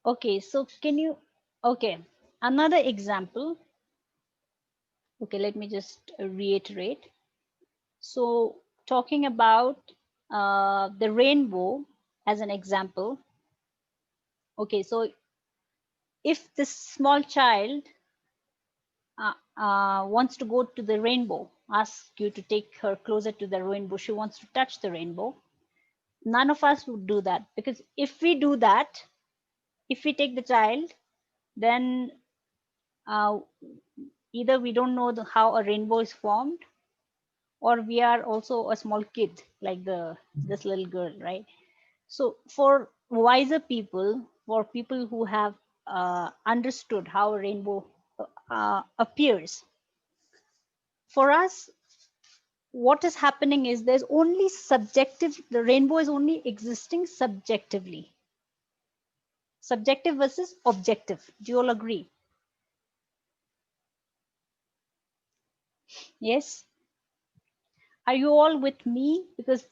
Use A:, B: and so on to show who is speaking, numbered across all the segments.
A: Okay, so can you, okay, another example. Okay, let me just reiterate. So talking about the rainbow as an example. Okay, so if this small child wants to go to the rainbow, ask you to take her closer to the rainbow, she wants to touch the rainbow, none of us would do that, because if we do that, if we take the child, then uh, either we don't know how a rainbow is formed, or we are also a small kid like this little girl, right? So for wiser people, for people who have understood how a rainbow appears, for us, what is happening is there's only subjective, the rainbow is only existing subjectively. Subjective versus objective. Do you all agree? Yes? Are you all with me? Because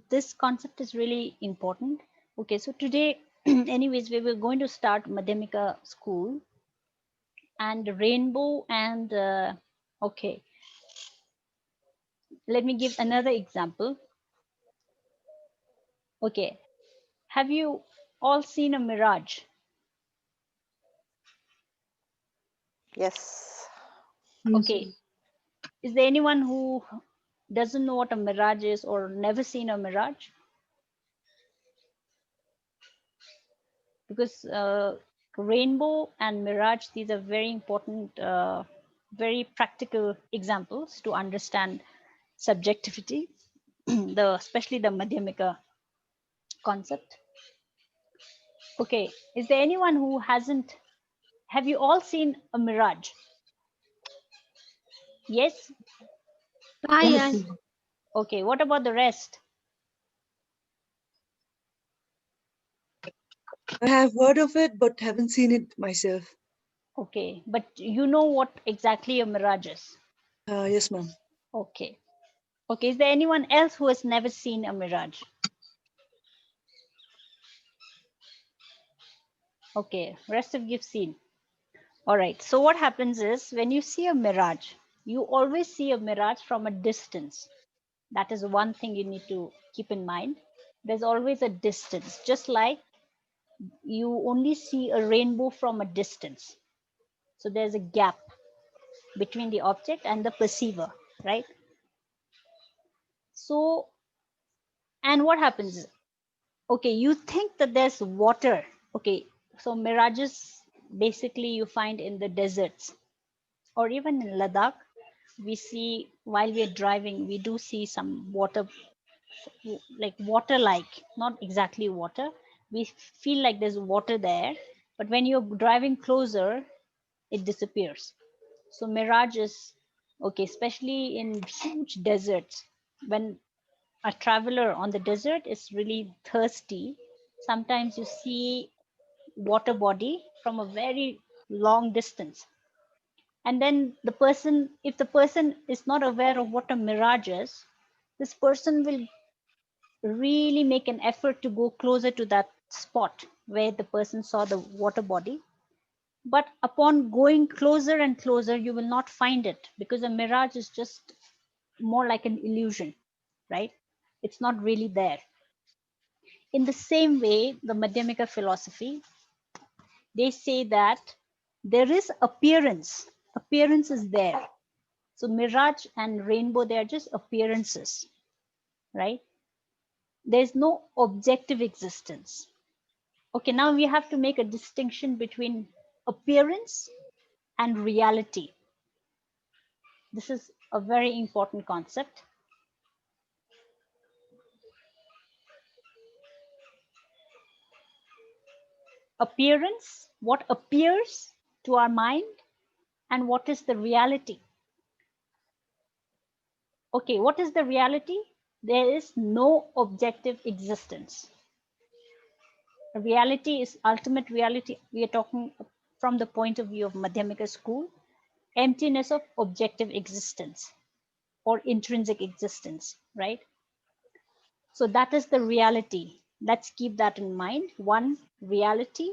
A: this concept is really important. Okay, so today, anyways, we were going to start Madhyamika school and rainbow and, okay, let me give another example. Okay, have you all seen a mirage?
B: Yes.
C: Yes,
A: Okay, is there anyone who doesn't know what a mirage is or never seen a mirage? Because rainbow and mirage, these are very important, very practical examples to understand subjectivity, especially the Madhyamika concept. Okay, is there anyone who hasn't? Have you all seen a mirage? Yes.
C: ah,
B: Yes.
C: yes.
A: Okay, what about the rest?
D: I have heard of it, but haven't seen it myself.
A: Okay, but you know what exactly a mirage is?
D: Yes, ma'am.
A: Okay. Okay, is there anyone else who has never seen a mirage? Okay, rest of you've seen. All right, so what happens is when you see a mirage, you always see a mirage from a distance. That is one thing you need to keep in mind. There's always a distance, just like you only see a rainbow from a distance. So there's a gap between the object and the perceiver, right? So, and what happens is, okay, you think that there's water. Okay, so mirages basically you find in the deserts or even in Ladakh. We see while we are driving, we do see some water, like water like, not exactly water. We feel like there's water there, but when you're driving closer, it disappears. So mirages, okay, especially in huge deserts, when a traveler on the desert is really thirsty, sometimes you see water body from a very long distance. And then the person, if the person is not aware of what a mirage is, this person will really make an effort to go closer to that spot where the person saw the water body. But upon going closer and closer, you will not find it, because a mirage is just more like an illusion, right? It's not really there. In the same way, the Madhyamika philosophy, they say that there is appearance. Appearance is there. So mirage and rainbow, they are just appearances, right? There's no objective existence. Okay, now we have to make a distinction between appearance and reality. This is a very important concept. Appearance, what appears to our mind, and what is the reality. Okay, what is the reality? There is no objective existence. Reality is ultimate reality. We are talking from the point of view of Madhyamika school, emptiness of objective existence or intrinsic existence, right? So that is the reality. Let's keep that in mind. One, reality.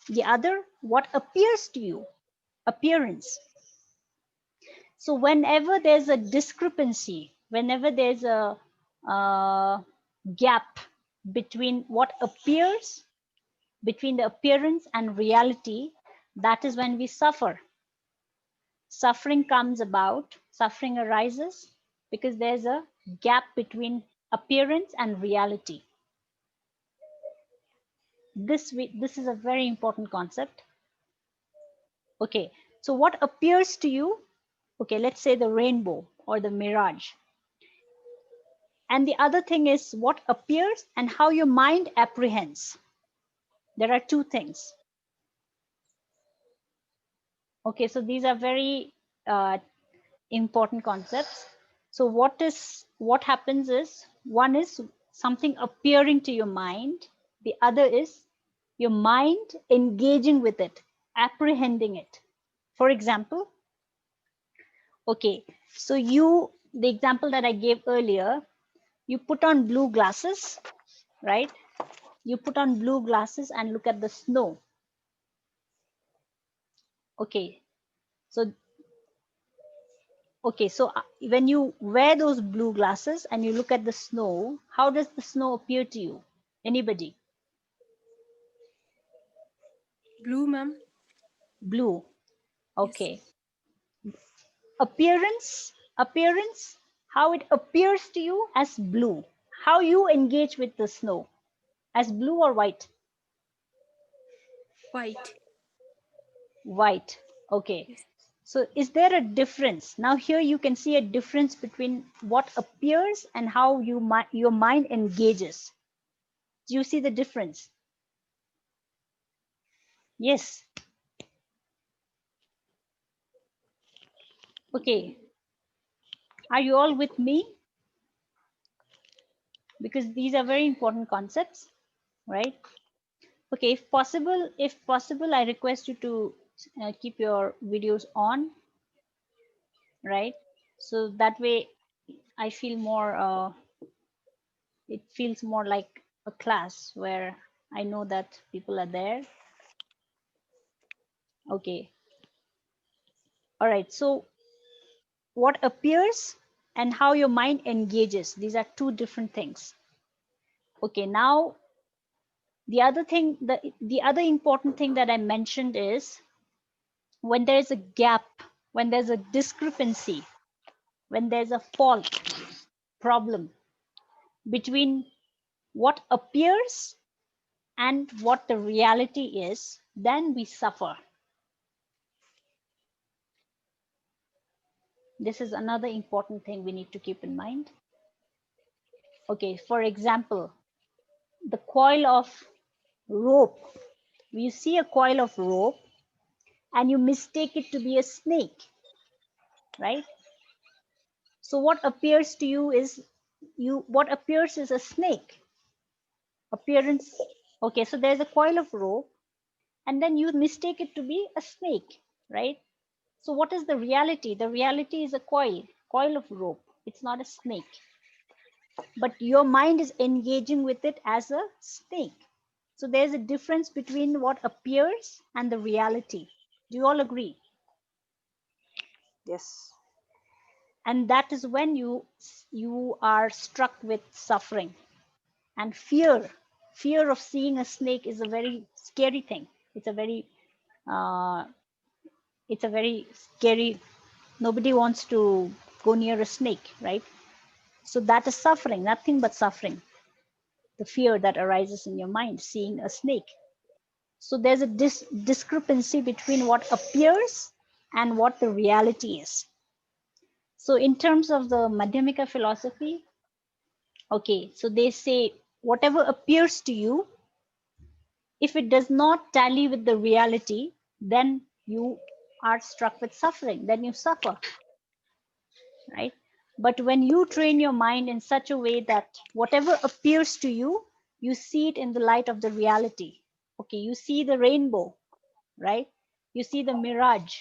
A: The other, what appears to you, appearance. So whenever there's a discrepancy, whenever there's a gap between what appears, between the appearance and reality, that is when we suffer. Suffering comes about, suffering arises because there's a gap between appearance and reality. This is a very important concept. Okay, so what appears to you, okay, let's say the rainbow or the mirage. And the other thing is what appears and how your mind apprehends. There are two things. Okay, so these are very important concepts. So what happens is, one is something appearing to your mind, the other is your mind engaging with it, apprehending it. For example, okay, so the example that I gave earlier, you put on blue glasses, right? You put on blue glasses and look at the snow. Okay, so when you wear those blue glasses and you look at the snow, how does the snow appear to you? Anybody?
C: Blue, ma'am.
A: Blue.
C: Yes.
A: Okay. Appearance, how it appears to you as blue. How you engage with the snow, as blue or white?
C: White.
A: White. Okay.
C: Yes.
A: So is there a difference? Now here you can see a difference between what appears and how your mind engages. Do you see the difference? Yes. Okay. Are you all with me? Because these are very important concepts, right? Okay, if possible, I request you to keep your videos on, right? So that way I feel more, it feels more like a class where I know that people are there. Okay. All right. So what appears and how your mind engages, these are two different things. Okay. Now, the other important thing that I mentioned is when there's a gap, when there's a discrepancy, when there's a fault, problem between what appears and what the reality is, then we suffer. This is another important thing we need to keep in mind. Okay, for example, the coil of rope. You see a coil of rope and you mistake it to be a snake, right? So what appears to you is what appears is a snake. Appearance. Okay, so there's a coil of rope and then you mistake it to be a snake, right? So what is the reality? The reality is a coil of rope. It's not a snake. But your mind is engaging with it as a snake. So there's a difference between what appears and the reality. Do you all agree?
D: Yes.
A: And that is when you are struck with suffering and fear. Fear of seeing a snake is a very scary thing. It's a very uh, it's a very scary. Nobody wants to go near a snake, right? So that is suffering, nothing but suffering. The fear that arises in your mind seeing a snake. So there's a discrepancy between what appears and what the reality is. So in terms of the Madhyamika philosophy, okay, so they say whatever appears to you, if it does not tally with the reality, then you are struck with suffering, then you suffer, right? But when you train your mind in such a way that whatever appears to you, you see it in the light of the reality. Okay, you see the rainbow, right? You see the mirage,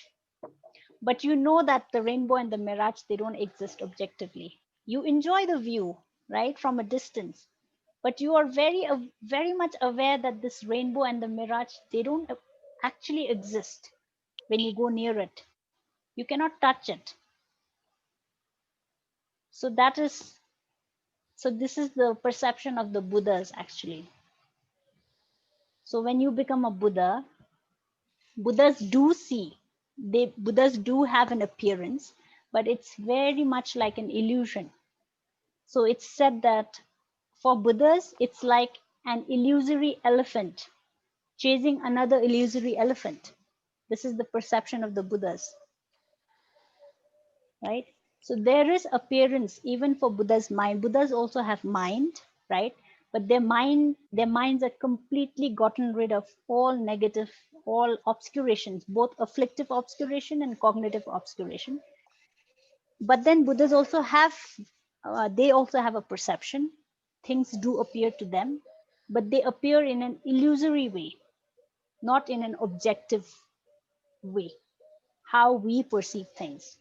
A: but you know that the rainbow and the mirage, they don't exist objectively. You enjoy the view, right, from a distance, but you are very much aware that this rainbow and the mirage, they don't actually exist when you go near it. You cannot touch it. So this is the perception of the Buddhas actually. So when you become a Buddha, Buddhas do see, Buddhas do have an appearance, but it's very much like an illusion. So it's said that for Buddhas, it's like an illusory elephant chasing another illusory elephant. This is the perception of the Buddhas, right? So there is appearance even for Buddha's mind. Buddhas also have mind, right? But their minds are completely gotten rid of all negative, all obscurations, both afflictive obscuration and cognitive obscuration. But then Buddhas also have, they also have a perception. Things do appear to them, but they appear in an illusory way, not in an objective way, how we perceive things,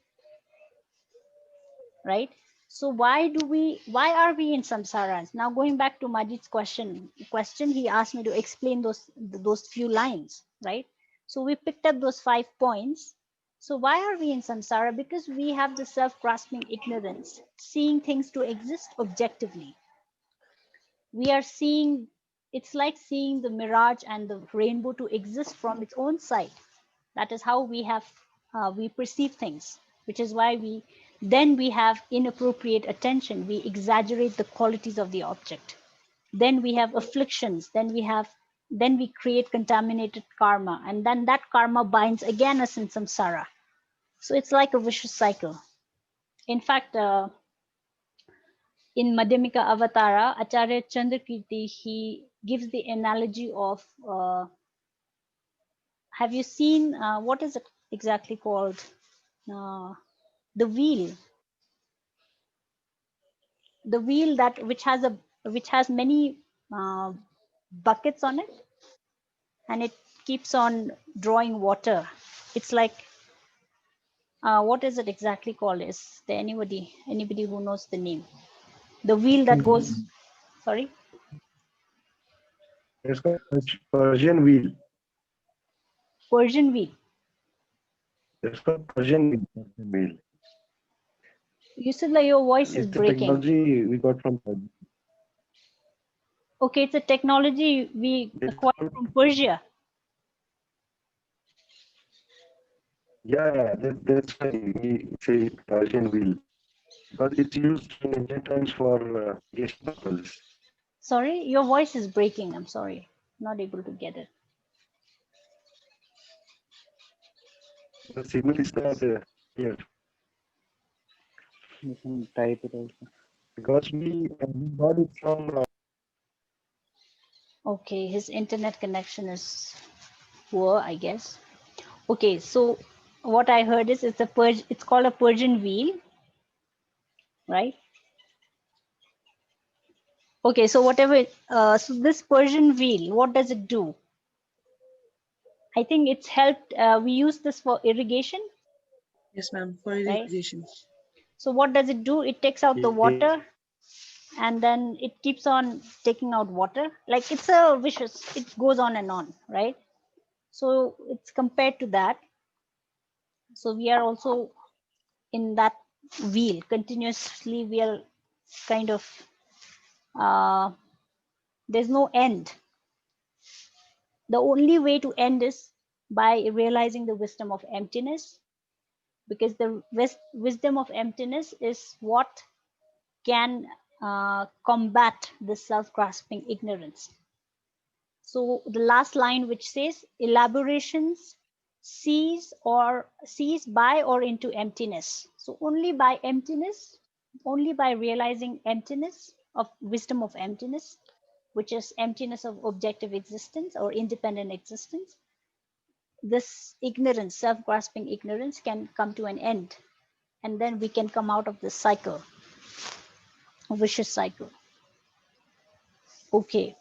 A: right? So why are we in samsaras? Now going back to Majid's question, he asked me to explain those few lines, right? So we picked up those 5 points. So why are we in samsara? Because we have the self-grasping ignorance, seeing things to exist objectively. We are seeing, it's like seeing the mirage and the rainbow to exist from its own side. That is how we perceive things, which is why we have inappropriate attention. We exaggerate the qualities of the object. Then we have afflictions. Then we create contaminated karma, and then that karma binds again us in samsara. So it's like a vicious cycle. In fact, in Madhyamika Avatara, Acharya Chandrakirti, he gives the analogy of, have you seen, what is it exactly called? The wheel, that which has many buckets on it, and it keeps on drawing water. It's like, what is it exactly called? Is there anybody who knows the name? The wheel that goes, sorry?
B: It's called Persian wheel.
A: Persian wheel.
B: It's called Persian wheel.
A: You said like your voice is
B: It's the
A: breaking.
B: technology we got from Persia.
A: Okay, it's a technology we
B: It's
A: acquired
B: called,
A: from Persia.
B: that's why we say Persian wheel, because it's used in ancient times for irrigation purposes.
A: Sorry, your voice is breaking. I'm sorry, not able to get it.
B: The signal is not here,
E: You can type it also.
B: because we got it from
A: Okay, his internet connection is poor, I guess. Okay, so what I heard is it's called a Persian wheel, right? Okay, so so this Persian wheel, what does it do? I think it's helped, we use this for irrigation,
D: Yes, ma'am. For
A: right?
D: irrigation.
A: So what does it do? It takes out the water, and then it keeps on taking out water. Like it's a vicious, it goes on and on, right? So it's compared to that. So we are also in that wheel continuously. We are kind of, there's no end. The only way to end is by realizing the wisdom of emptiness, because the wisdom of emptiness is what can combat the self-grasping ignorance. So the last line, which says elaborations cease by or into emptiness. So only by emptiness, only by realizing emptiness of wisdom of emptiness, which is emptiness of objective existence or independent existence, this ignorance, self-grasping ignorance, can come to an end, and then we can come out of this cycle, a vicious cycle. Okay,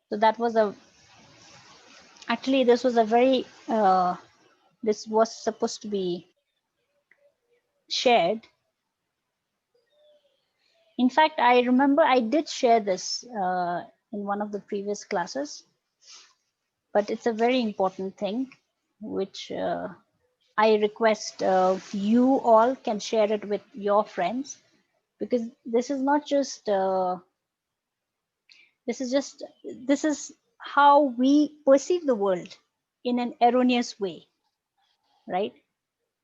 A: so that was actually this was a very this was supposed to be shared. In fact, I remember I did share this in one of the previous classes, but it's a very important thing, which I request you all can share it with your friends, because this is not just this is how we perceive the world in an erroneous way, right?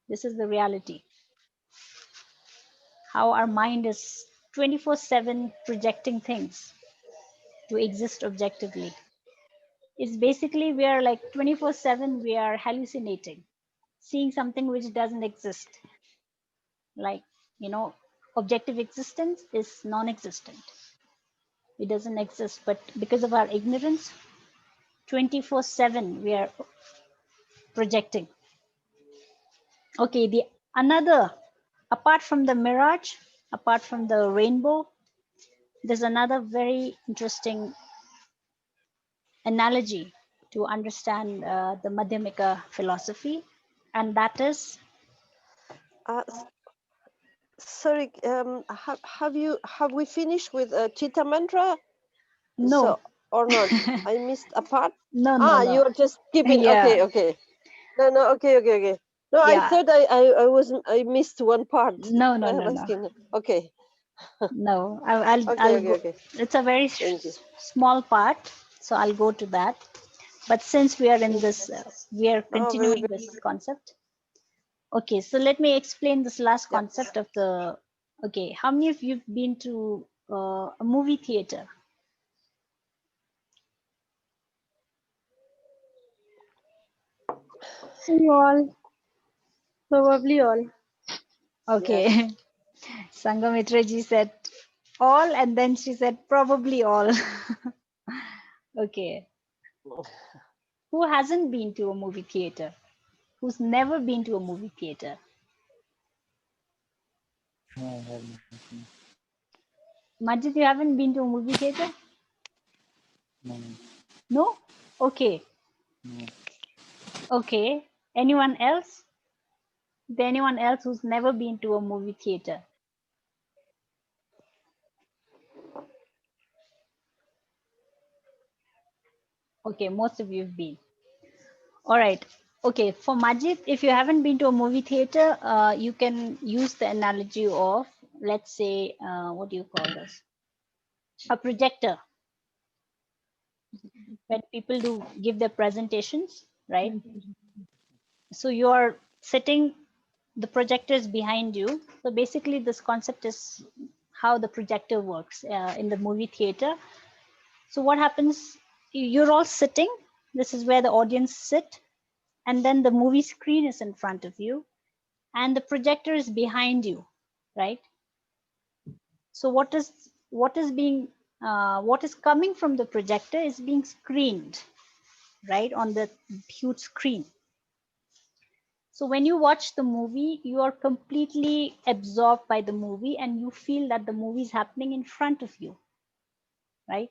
A: This is the reality. How our mind is 24/7 projecting things to exist objectively. It's basically we are like 24/7 we are hallucinating, seeing something which doesn't exist. Like, you know, objective existence is non-existent. It doesn't exist, but because of our ignorance, 24/7 we are projecting. Okay, the another, apart from the mirage, apart from the rainbow, there's another very interesting analogy to understand the Madhyamika philosophy, and that is
E: Uh, s- sorry, have we finished with Chitta Mantra?
A: no.
E: So or not? I missed a part.
A: No, no,
E: Ah,
A: no.
E: you are just skipping.
A: Yeah,
E: Okay, okay. No, okay, okay, okay. No, I
A: yeah.
E: thought I wasn't. I missed one part.
A: No, no,
E: I am
A: no, no,
E: asking. Okay,
A: no.
E: okay,
A: I'll
E: okay,
A: go.
E: okay.
A: It's a very
E: Thank you.
A: small part, so I'll go to that. But since we are in
E: Thank you.
A: this, we are
E: Oh, very,
A: continuing
E: very.
A: this concept. Okay, so let me explain this last
E: Yeah.
A: concept of the. Okay, how many of you've been to a movie theater?
C: All, probably all.
A: Okay,
E: Yes.
A: Sangamitra ji said all, and then she said probably all. Okay, who hasn't been to a movie theater? Who's never been to a movie theater?
F: No, I haven't.
A: Majid, you haven't been to a movie theater?
F: No,
A: No? Okay.
F: no.
A: Okay. Anyone else? Is there anyone else who's never been to a movie theater? Okay, most of you have been. All right. Okay, for Majid, if you haven't been to a movie theater, you can use the analogy of, let's say, what do you call this? A projector. When people do give their presentations, right? So you are sitting, the projector is behind you. So basically, this concept is how the projector works in the movie theater. So what happens? You're all sitting. This is where the audience sit, and then the movie screen is in front of you, and the projector is behind you, right? So what is coming from the projector is being screened, right, on the huge screen. So when you watch the movie, you are completely absorbed by the movie, and you feel that the movie is happening in front of you, right?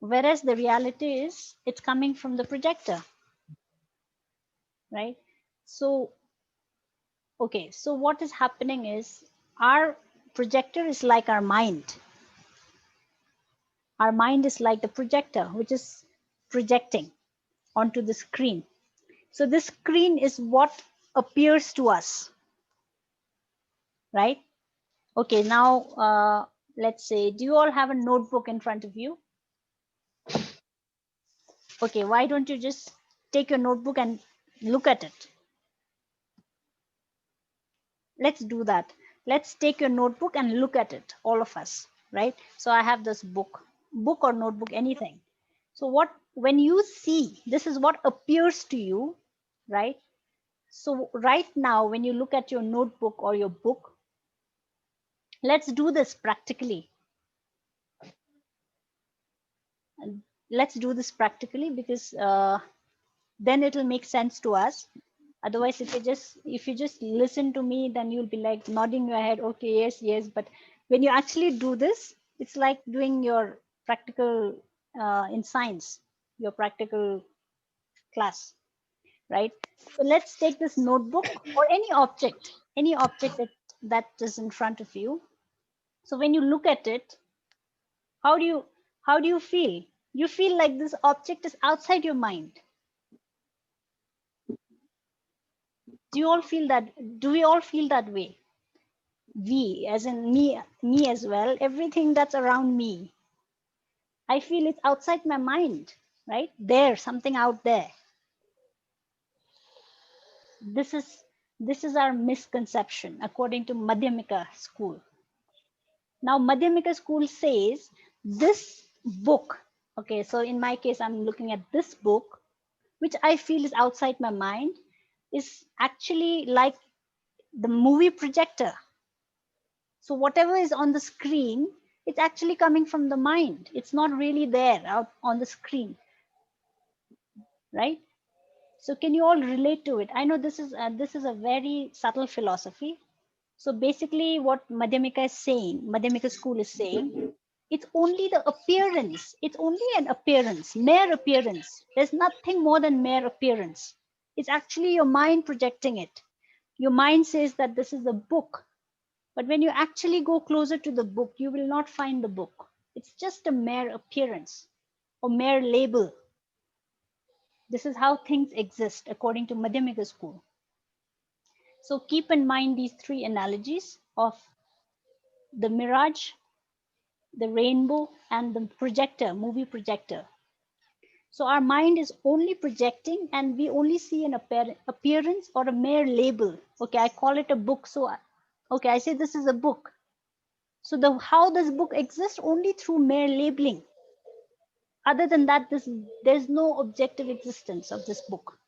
A: Whereas the reality is it's coming from the projector, right? So, okay, so what is happening is our projector is like our mind. Our mind is like the projector, which is projecting onto the screen. So this screen is what appears to us, right? Okay, now let's say, do you all have a notebook in front of you? Okay, why don't you just take your notebook and look at it? Let's do that. Let's take your notebook and look at it, all of us, right? So I have this book or notebook, anything. So what, when you see, this is what appears to you, right? So right now, when you look at your notebook or your book, let's do this practically. And let's do this practically, because then it'll make sense to us. Otherwise, if you just listen to me, then you'll be like nodding your head, okay, yes, yes. But when you actually do this, it's like doing your practical in science, your practical class, right? So let's take this notebook or any object that is in front of you. So when you look at it, how do you feel? You feel like this object is outside your mind. Do you all feel that? Do we all feel that way? We, as in me as well, everything that's around me, I feel it's outside my mind, right? There, something out there. This is our misconception according to Madhyamika school. Now, Madhyamika school says this book, okay, so in my case, I'm looking at this book, which I feel is outside my mind, is actually like the movie projector. So whatever is on the screen, it's actually coming from the mind. It's not really there out on the screen, right? So can you all relate to it? I know this is a very subtle philosophy. So basically, what Madhyamika is saying, Madhyamika school is saying, it's only the appearance. It's only an appearance, mere appearance. There's nothing more than mere appearance. It's actually your mind projecting it. Your mind says that this is a book. But when you actually go closer to the book, you will not find the book. It's just a mere appearance or mere label. This is how things exist according to Madhyamika school. So keep in mind these three analogies of the mirage, the rainbow, and the projector, movie projector. So our mind is only projecting and we only see an appearance or a mere label. Okay, I call it a book. So, okay, I say this is a book. So how this book exists only through mere labeling. Other than that, there's no objective existence of this book.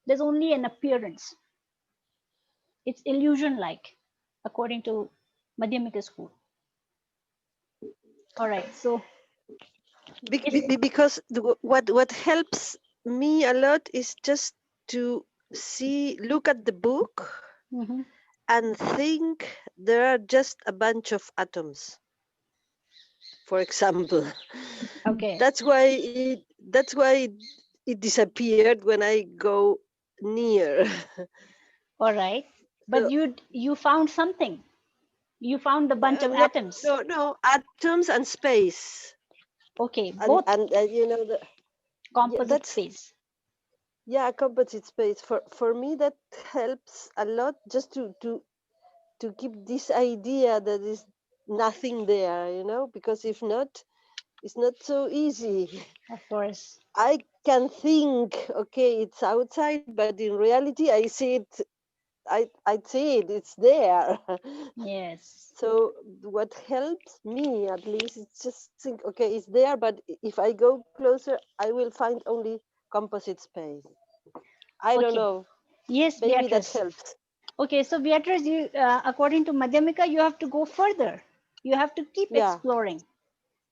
A: There's only an appearance. It's illusion-like, according to Madhyamika school. All right, so
E: Because what helps me a lot is just to look at the book
A: mhm.
E: and think there are just a bunch of atoms, for example.
A: Okay,
E: That's why it disappeared when I go near.
A: all right. But
E: So,
A: you found something. You found a bunch of
E: no,
A: atoms.
E: no, atoms and space,
A: Okay,
E: and
A: both
E: that's
A: composite space.
E: composite space. For me, that helps a lot, just to keep this idea that is nothing there, because if not, it's not so easy.
A: Of course.
E: I can think, okay, it's outside, but in reality, I see it. I see it. It's there.
A: Yes.
E: So what helps me, at least, is just think, okay, it's there, but if I go closer, I will find only composite space. I don't
A: Okay.
E: know.
A: Yes,
E: Maybe that
A: Beatrice.
E: helps.
A: Okay, so Beatrice, you according to Madhyamika, you have to go further. You have to keep
E: Yeah,
A: exploring.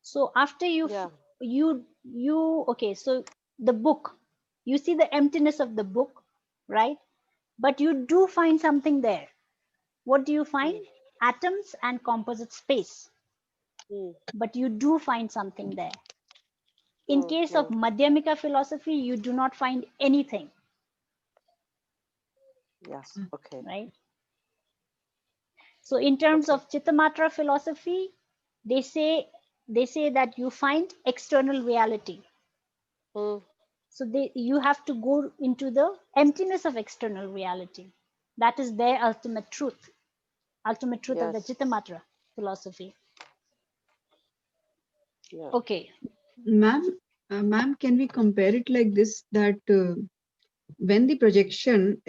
A: So after
E: yeah,
A: you okay, so the book, you see the emptiness of the book, right? But you do find something there. What do you find?
E: mm,
A: Atoms and composite space.
E: mm,
A: But you do find something there. In case of
E: mm.
A: Madhyamika philosophy, you do not find anything,
E: Yeah, okay,
A: right? So in terms
E: okay.
A: of Chittamatra philosophy, they say that you find external reality.
E: Mm,
A: So you have to go into the emptiness of external reality. That is their ultimate truth of the
E: yes,
A: Chittamatra philosophy.
E: yeah.
A: Okay.
G: Ma'am, ma'am, can we compare it like this, that when the projector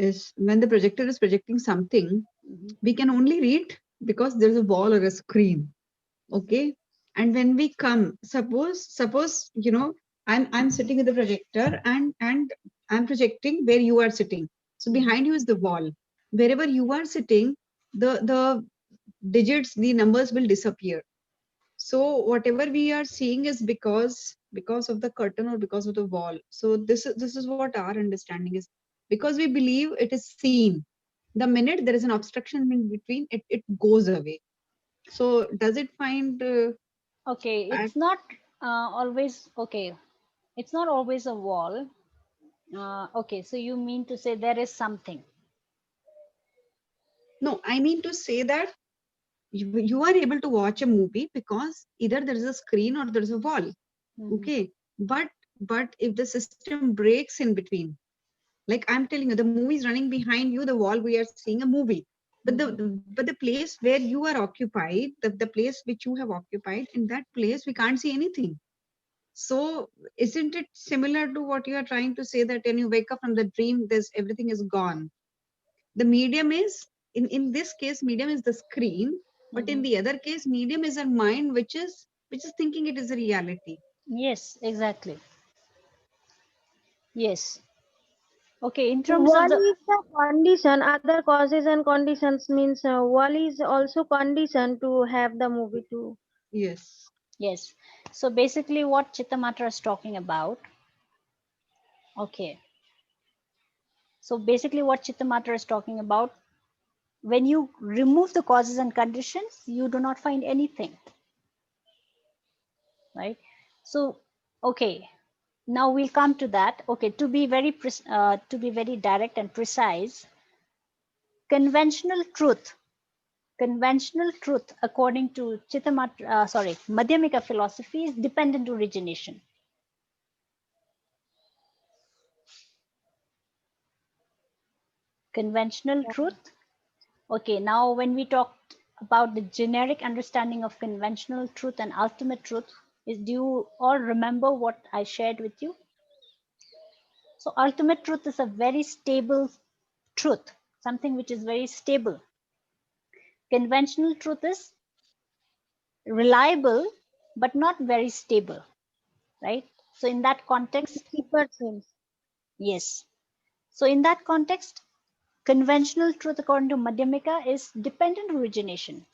G: is projecting something,
A: Mhm.
G: we can only read because there's a wall or a screen. Okay. And when we come, suppose, I'm sitting with the projector and I'm projecting where you are sitting. So behind you is the wall. Wherever you are sitting, the digits, the numbers will disappear. So whatever we are seeing is because of the curtain or because of the wall. So this is what our understanding is, because we believe it is seen. The minute there is an obstruction in between, it goes away. So does it find
A: Okay,
G: at
A: it's not always okay. It's not always a wall. Okay, so you mean to say there is something.
G: no, I mean to say that you are able to watch a movie because either there is a screen or there is a wall.
A: Mhm.
G: Okay. but if the system breaks in between, like I'm telling you, the movie is running behind you, the wall, we are seeing a movie, but but the place where you are occupied, the place which you have occupied, in that place we can't see anything. So isn't it similar to what you are trying to say, that when you wake up from the dream, there's everything is gone? The medium is, in this case, medium is the screen, but in the other case, medium is our mind, which is thinking it is a reality.
A: Yes, exactly. Yes. Okay, in terms of
C: Wall
A: the,
C: is the condition, other causes and conditions means wall is also condition to have the movie too.
G: Yes.
A: yes. So basically what Chittamatra is talking about, okay. So basically what Chittamatra is talking about, when you remove the causes and conditions, you do not find anything, right? So, okay, now we'll come to that. Okay, to be very direct and precise, conventional truth, according to Madhyamika philosophy, is dependent origination. Conventional truth. Okay, now when we talked about the generic understanding of conventional truth and ultimate truth, do you all remember what I shared with you? So ultimate truth is a very stable truth, something which is very stable. Conventional truth is reliable, but not very stable, right? So in that context,
C: Keeper sense.
A: yes. So in that context, conventional truth according to Madhyamika is dependent origination.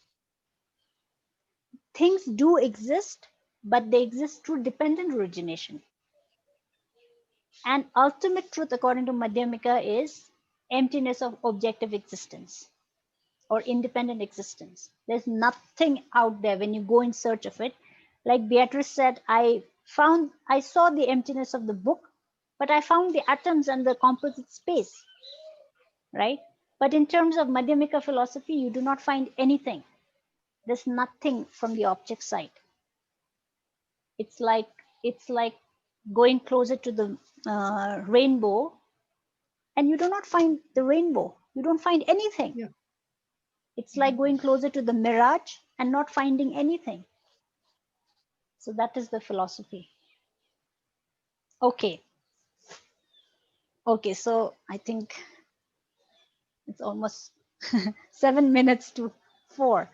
A: Things do exist, but they exist through dependent origination. And ultimate truth according to Madhyamika is emptiness of objective existence or independent existence. There's nothing out there when you go in search of it. Like Beatrice said, I saw the emptiness of the book, but I found the atoms and the composite space, right? But in terms of Madhyamika philosophy, you do not find anything. There's nothing from the object side. It's like going closer to the rainbow, and you do not find the rainbow. You don't find anything.
G: Yeah.
A: It's like going closer to the mirage and not finding anything. So that is the philosophy. Okay. Okay, so I think it's almost 7 minutes to 4.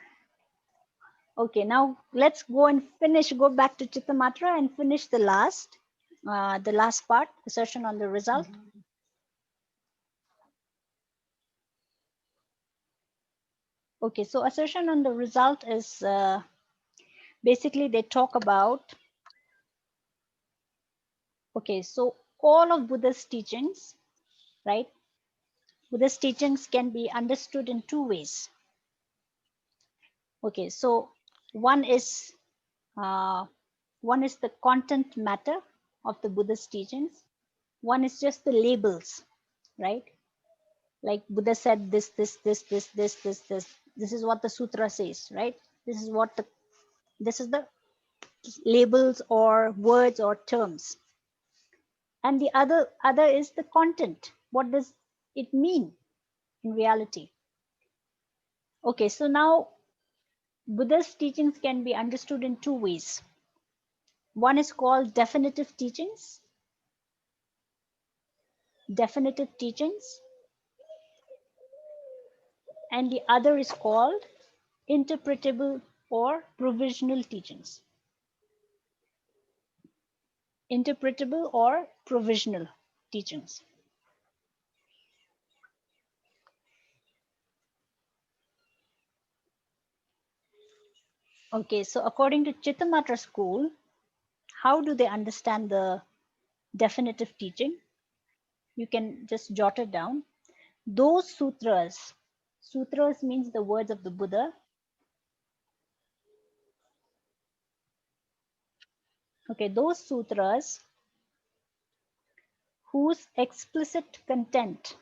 A: Okay, now let's go back to Chittamatra and finish the last part, assertion on the result. Okay, so assertion on the result is basically they talk about, okay, so all of Buddha's teachings, right? Buddha's teachings can be understood in two ways. Okay, so one is the content matter of the Buddhist teachings. One is just the labels, right? Like Buddha said this, this, this, this, this, this, this. This is what the sutra says, right? This is the labels or words or terms. And the other is the content. What does it mean in reality? Okay, so now Buddha's teachings can be understood in two ways. One is called definitive teachings, and the other is called interpretable or provisional teachings. Interpretable or provisional teachings. Okay, so according to Chittamatra school, how do they understand the definitive teaching? You can just jot it down. Those sutras means the words of the Buddha. Okay, those sutras whose explicit content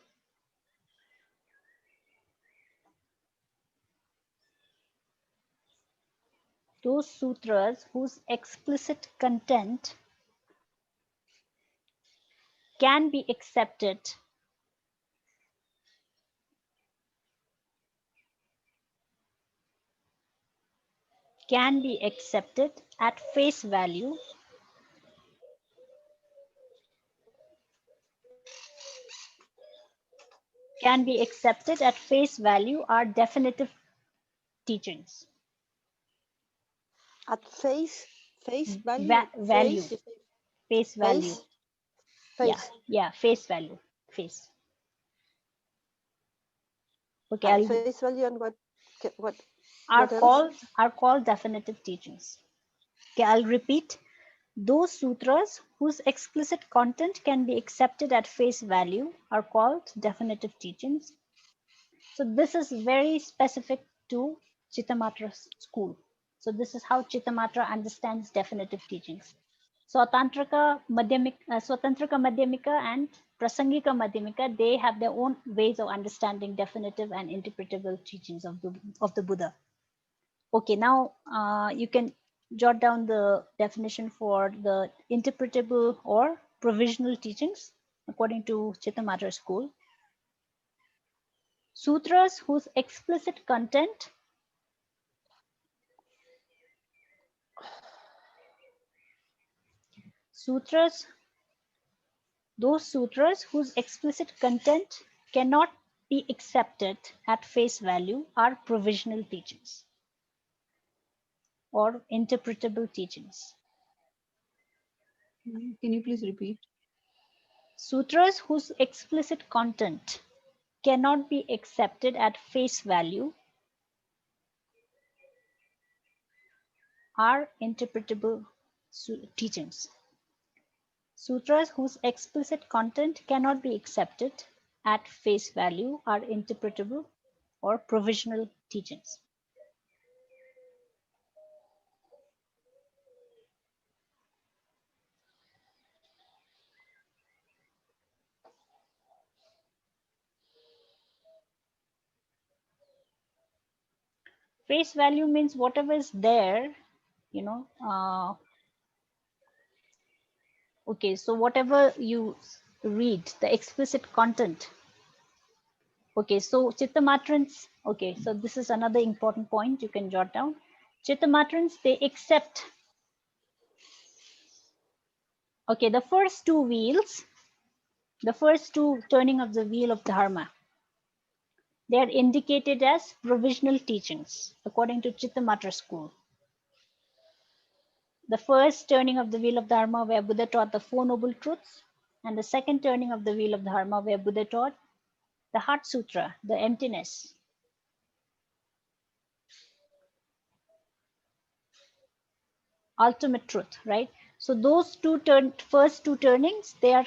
A: can be accepted at face value are definitive teachings.
E: At face value.
A: Value. Face value.
E: Face.
A: Yeah, face value. Face. Okay,
E: And face value and what
A: are
E: else?
A: called definitive teachings. Okay, I'll repeat. Those sutras whose explicit content can be accepted at face value are called definitive teachings. So this is very specific to Chittamatra school. So this is how Chittamatra understands definitive teachings. So Swatantrika Madhyamika and Prasangika Madhyamika, they have their own ways of understanding definitive and interpretable teachings of the Buddha. Okay, now you can jot down the definition for the interpretable or provisional teachings according to Chittamatra school. Sutras whose explicit content those sutras whose explicit content cannot be accepted at face value are provisional teachings or interpretable teachings.
G: Can you please repeat?
A: Sutras whose explicit content cannot be accepted at face value are interpretable teachings. Sutras whose explicit content cannot be accepted at face value are interpretable or provisional teachings. Face value means whatever is there, you know. Okay, so whatever you read, the explicit content. Okay, so Chittamatrans, okay, so this is another important point you can jot down. Chittamatrans, they accept, okay, the first two wheels, the first two turning of the wheel of Dharma, they are indicated as provisional teachings according to Chittamatra school. The first turning of the wheel of Dharma where Buddha taught the Four Noble Truths, and the second turning of the wheel of Dharma where Buddha taught the Heart Sutra, the emptiness. Ultimate truth, right? So those first two turnings, they are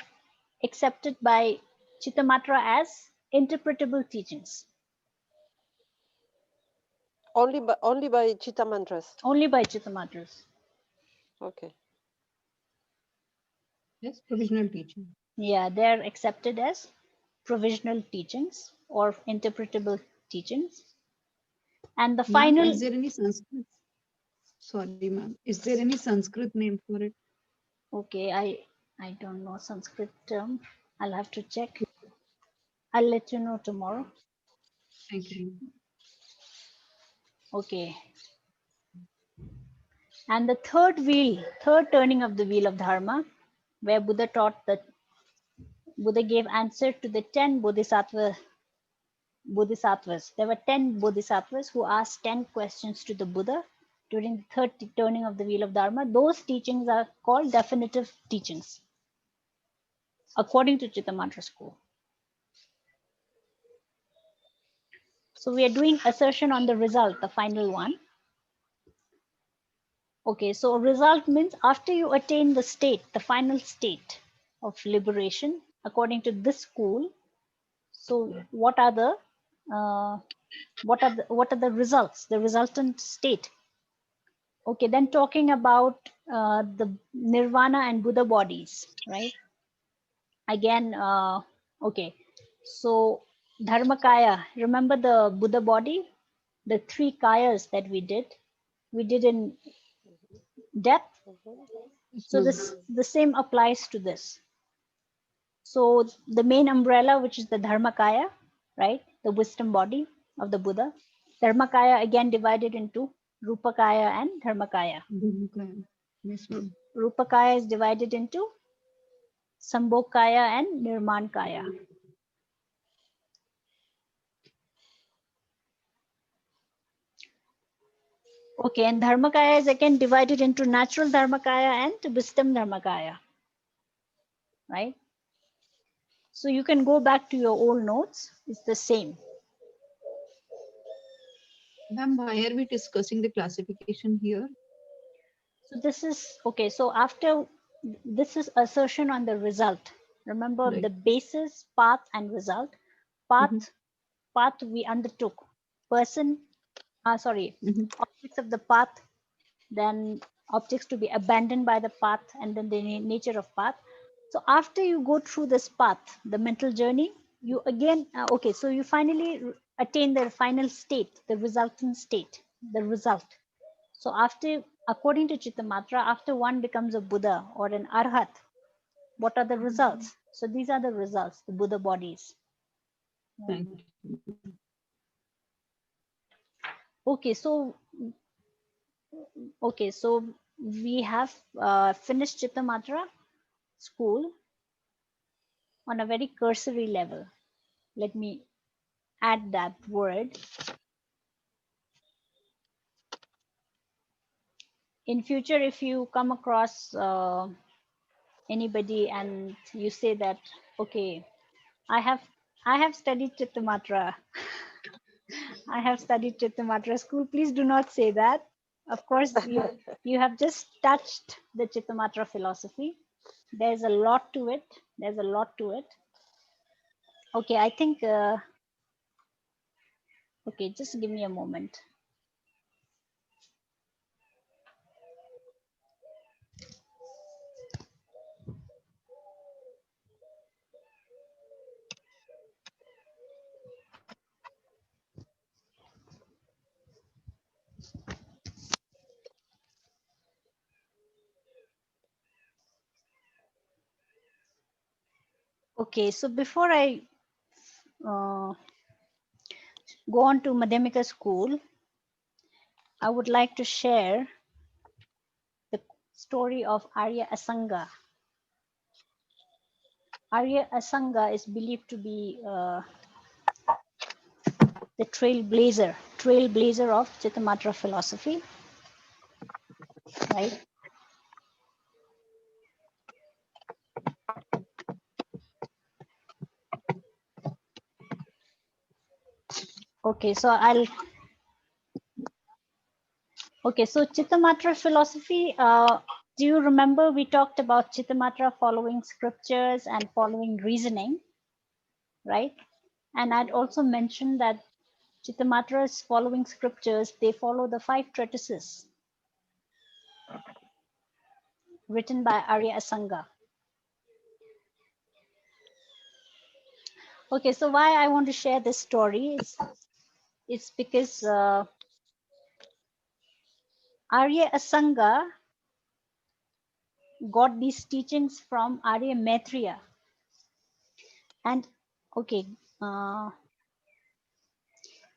A: accepted by Chittamatra as interpretable teachings.
E: Only by Chitta mantras.
A: Only by Chittamatras.
E: Okay.
G: Yes, provisional teaching.
A: Yeah, they are accepted as provisional teachings or interpretable teachings. And the
G: Ma'am,
A: final.
G: is there any Sanskrit? Sorry, ma'am. Is there any Sanskrit name for it?
A: Okay, I don't know Sanskrit term. I'll have to check. I'll let you know tomorrow.
G: Thank you.
A: Okay. And the third turning of the wheel of Dharma, where Buddha gave answer to the 10 bodhisattvas. There were 10 bodhisattvas who asked 10 questions to the Buddha during the third turning of the wheel of Dharma. Those teachings are called definitive teachings, according to Chittamatra school. So we are doing assertion on the result, the final one. Okay, so result means after you attain the state, the final state of liberation, according to this school. So what are the results? The resultant state. Okay, then talking about the nirvana and Buddha bodies, right? Again, okay. So Dharmakaya, remember the Buddha body, the 3 kayas that we did in depth.
E: Mhm.
A: So
G: Yes,
A: the same applies to this. So the main umbrella, which is the Dharmakaya, right? The wisdom body of the Buddha. Dharmakaya again divided into Rupakaya and Dharmakaya.
G: Dharmakaya. Yes, ma'am.
A: Rupakaya is divided into Sambhogkaya and Nirmankaya. Okay, and Dharmakaya is again divided into natural Dharmakaya and wisdom Dharmakaya, right? So you can go back to your old notes. It's the same.
G: Ma'am, why are we discussing the classification here?
A: So this is, okay, so after, this is assertion on the result. Remember
G: Right.
A: the basis, path and result. Path,
G: Mhm.
A: path we undertook. Person,
G: Mhm.
A: objects of the path, then objects to be abandoned by the path, and then the nature of path. So after you go through this path, the mental journey, you again, okay, so you finally attain the final state, the resultant state, the result. So after, according to Chittamatra, after one becomes a Buddha or an Arhat, what are the results? So these are the results, the Buddha bodies.
G: Thank you.
A: Okay, so we have finished Chittamatra school on a very cursory level. Let me add that word. In future, if you come across anybody and you say that, okay, I have studied Chittamatra. I have studied Chittamatra school. Please do not say that. Of course, you have just touched the Chittamatra philosophy. There's a lot to it. There's a lot to it. Okay, I think, okay, just give me a moment. Okay, so before I go on to Madhyamika school, I would like to share the story of Arya Asanga. Arya Asanga is believed to be the trailblazer of Chittamatra philosophy, right? Okay, so Chittamatra philosophy, do you remember we talked about Chittamatra following scriptures and following reasoning, right? And I'd also mentioned that Chittamatra is following scriptures. They follow the 5 treatises written by Arya Asanga. Okay, so why I want to share this story is it's because Arya Asanga got these teachings from Arya Maitreya. And okay,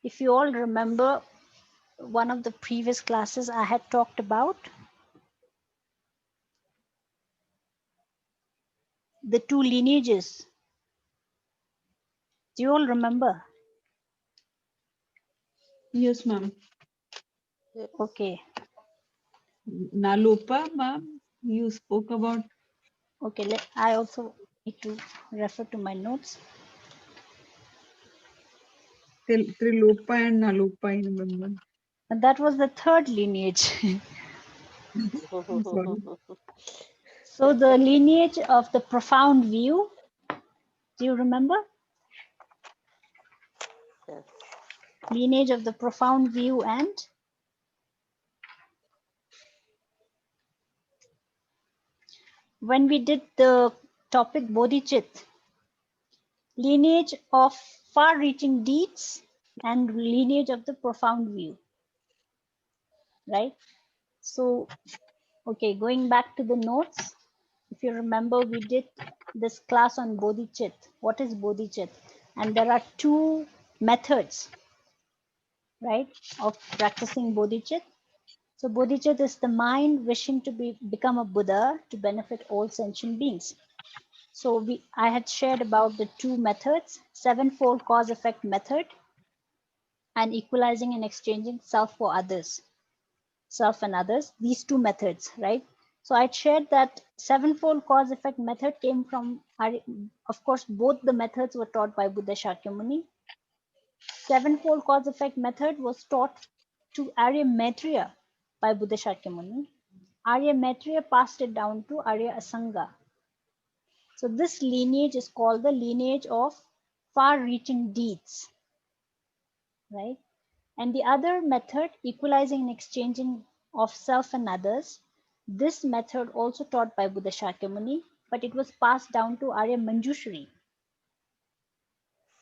A: if you all remember, one of the previous classes I had talked about the 2 lineages. Do you all remember?
G: Yes, ma'am.
E: Yes.
A: Okay.
G: Nalupa, ma'am, you spoke about
A: Okay, I also need to refer to my notes.
G: Trilopa and Nalupa, I remember.
A: And that was the 3rd lineage.
G: I'm sorry.
A: So the lineage of the profound view, do you remember?
E: Yes.
A: Lineage of the profound view, and when we did the topic Bodhicit, lineage of far-reaching deeds and lineage of the profound view, right? So, okay, going back to the notes, if you remember, we did this class on bodhicit. What is bodhicit? And there are two methods, right, of practicing bodhicit. So bodhicit is the mind wishing to become a Buddha to benefit all sentient beings. So I had shared about the two methods, sevenfold cause effect method and equalizing and exchanging self for others, self and others, these two methods, right? So I shared that sevenfold cause effect method came from, of course, both the methods were taught by Buddha Shakyamuni. Sevenfold cause effect method was taught to Arya Maitreya by Buddha Shakyamuni. Arya Maitreya passed it down to Arya Asanga. So this lineage is called the lineage of far-reaching deeds, right? And the other method, equalizing and exchanging of self and others, this method also taught by Buddha Shakyamuni, but it was passed down to Arya Manjushri.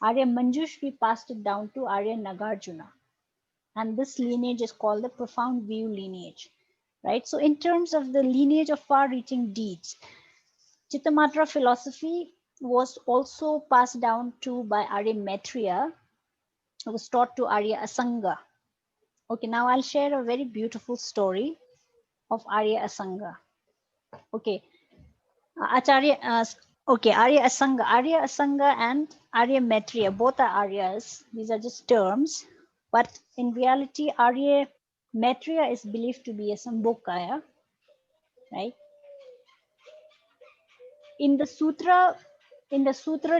A: Arya Manjushri passed it down to Arya Nagarjuna. And this lineage is called the profound view lineage, right? So in terms of the lineage of far-reaching deeds, Chittamatra philosophy was also passed down to by Arya Maitreya. It was taught to Arya Asanga. Okay, now I'll share a very beautiful story of Arya Asanga. Okay, Arya Asanga and Arya Maitreya, both are Aryas. These are just terms, but in reality, Arya Maitreya is believed to be a Sambhogakaya, right? In the sutra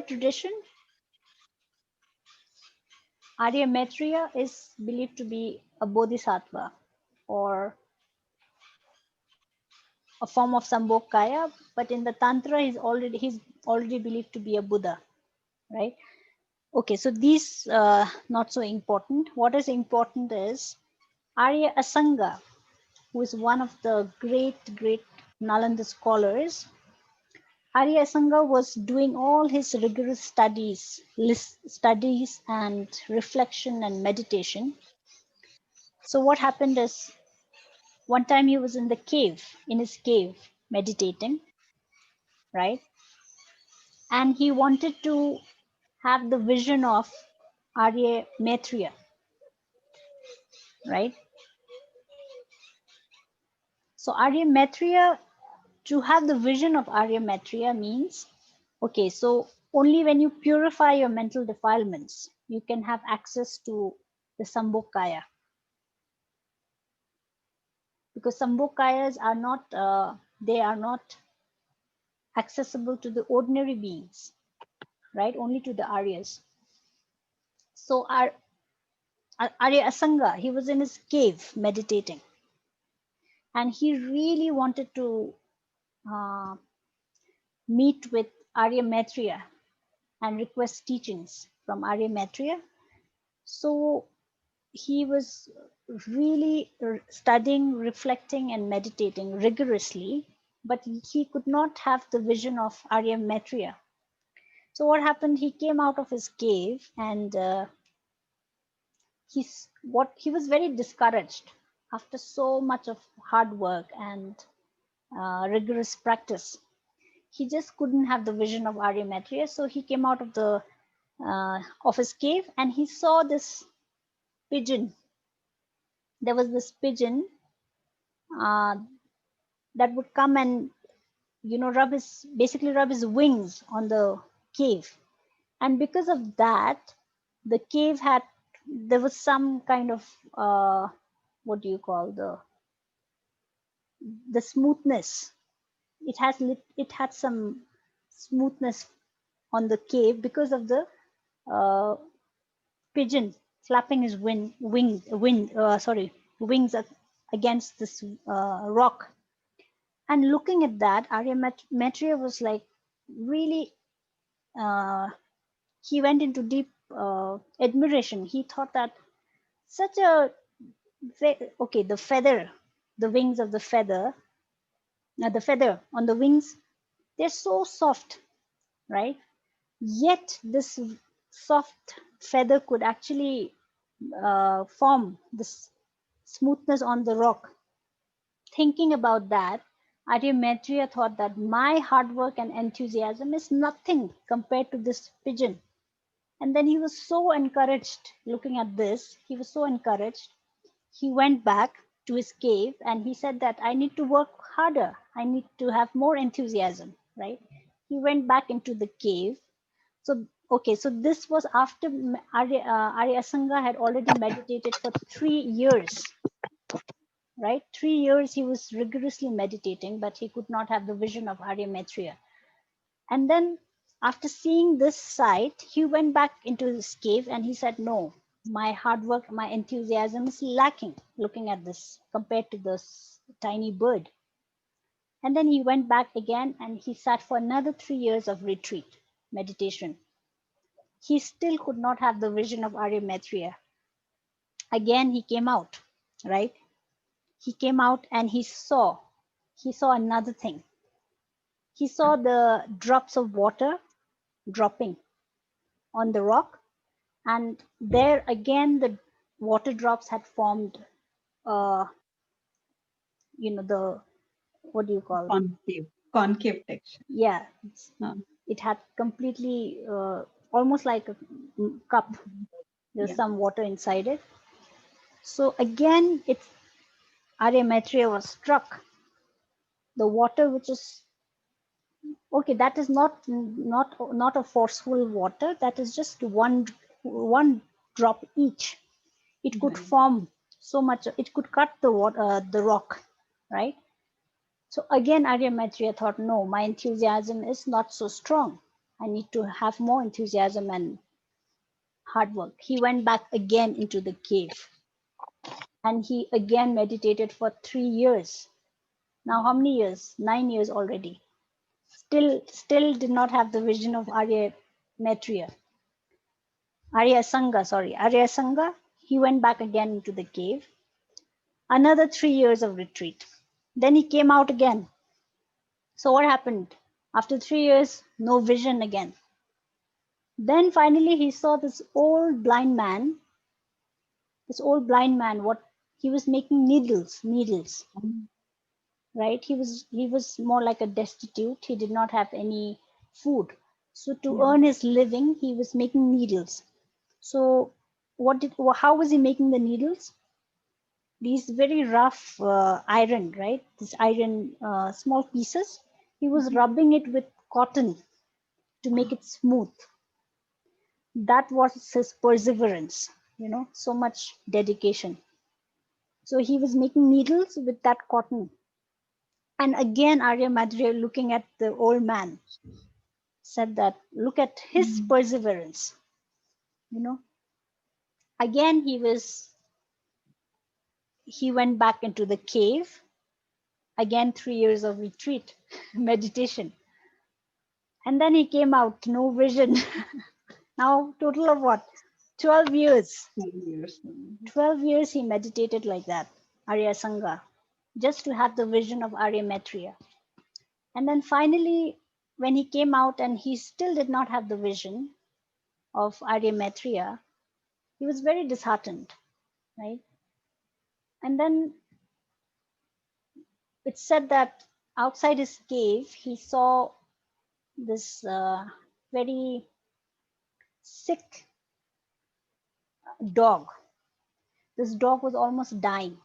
A: tradition, Arya Maitreya is believed to be a bodhisattva or a form of Sambhogakaya, but in the Tantra, he's already believed to be a Buddha, right? Okay, so these not so important. What is important is Arya Asanga, who is one of the great Nalanda scholars. Arya Asanga was doing all his rigorous studies and reflection and meditation. So what happened is, one time he was in his cave, meditating, right? And he wanted to have the vision of Arya Maitreya, right? So Arya Maitreya, to have the vision of Arya Maitreya means, okay, so only when you purify your mental defilements, you can have access to the Sambhogakaya. Because Sambhogakayas are not, they are not accessible to the ordinary beings, right? Only to the Aryas. So Arya Asanga, he was in his cave meditating. And he really wanted to meet with Arya Maitreya and request teachings from Arya Maitreya. So he was really studying, reflecting, and meditating rigorously, but he could not have the vision of Arya Maitreya. So what happened? He came out of his cave, and he was very discouraged after so much of hard work and rigorous practice. He just couldn't have the vision of Arya Maitreya, so he came out of his cave, and he saw this pigeon. There was this pigeon that would come and rub his wings on the cave, and because of that, the cave there was some kind of what do you call the smoothness. It had some smoothness on the cave because of the uh, pigeon flapping his wings against this rock. And looking at that, Arya Maitreya was like really, he went into deep admiration. He thought that such a, the feather, the wings of the feather, the feather on the wings, they're so soft, right? Yet this soft feather could actually form this smoothness on the rock. Thinking about that, Arya Maitreya thought that my hard work and enthusiasm is nothing compared to this pigeon. And then he was so encouraged looking at this. He was so encouraged. He went back to his cave and he said that I need to work harder. I need to have more enthusiasm, right? He went back into the cave. So, okay, so this was after Arya Asanga had already meditated for 3 years, right? 3 years he was rigorously meditating, but he could not have the vision of Arya Maitreya. And then after seeing this sight, he went back into his cave and he said, no, my hard work, my enthusiasm is lacking looking at this compared to this tiny bird. And then he went back again and he sat for another 3 years of retreat, meditation. He still could not have the vision of Arya Maitreya. Again, he came out, right? He came out and he saw another thing. He saw the drops of water dropping on the rock, and there again the water drops had formed the, what do you call,
G: concave texture.
A: yeah, it had completely almost like a cup. There's some water inside it. So again, it's Arya Maitreya was struck. The water which is okay, that is not a forceful water, that is just one drop each. It could form so much, it could cut the water, the rock, right? So again, Arya Maitreya thought, no, my enthusiasm is not so strong. I need to have more enthusiasm and hard work. He went back again into the cave and he again meditated for 3 years. Now, how many years? 9 years already. Still did not have the vision of Arya Maitreya. Arya Sangha. He went back again into the cave. Another 3 years of retreat. Then he came out again. So what happened? After 3 years, no vision again. Then finally he saw this old blind man. What he was making needles, right? He was more like a destitute. He did not have any food. So to earn his living, he was making needles. So how was he making the needles? These very rough iron, right? This iron, small pieces. He was rubbing it with cotton to make it smooth. That was his perseverance, so much dedication. So he was making needles with that cotton. And again, Arya Maitreya, looking at the old man, said that, look at his perseverance. Again, he went back into the cave. Again, 3 years of retreat, meditation. And then he came out, no vision. Now, total of what? 12 years. 12 years he meditated like that, Arya Sangha, just to have the vision of Arya Maitreya. And then finally, when he came out and he still did not have the vision of Arya Maitreya, he was very disheartened, right? And then it said that outside his cave, he saw this very sick dog. This dog was almost dying,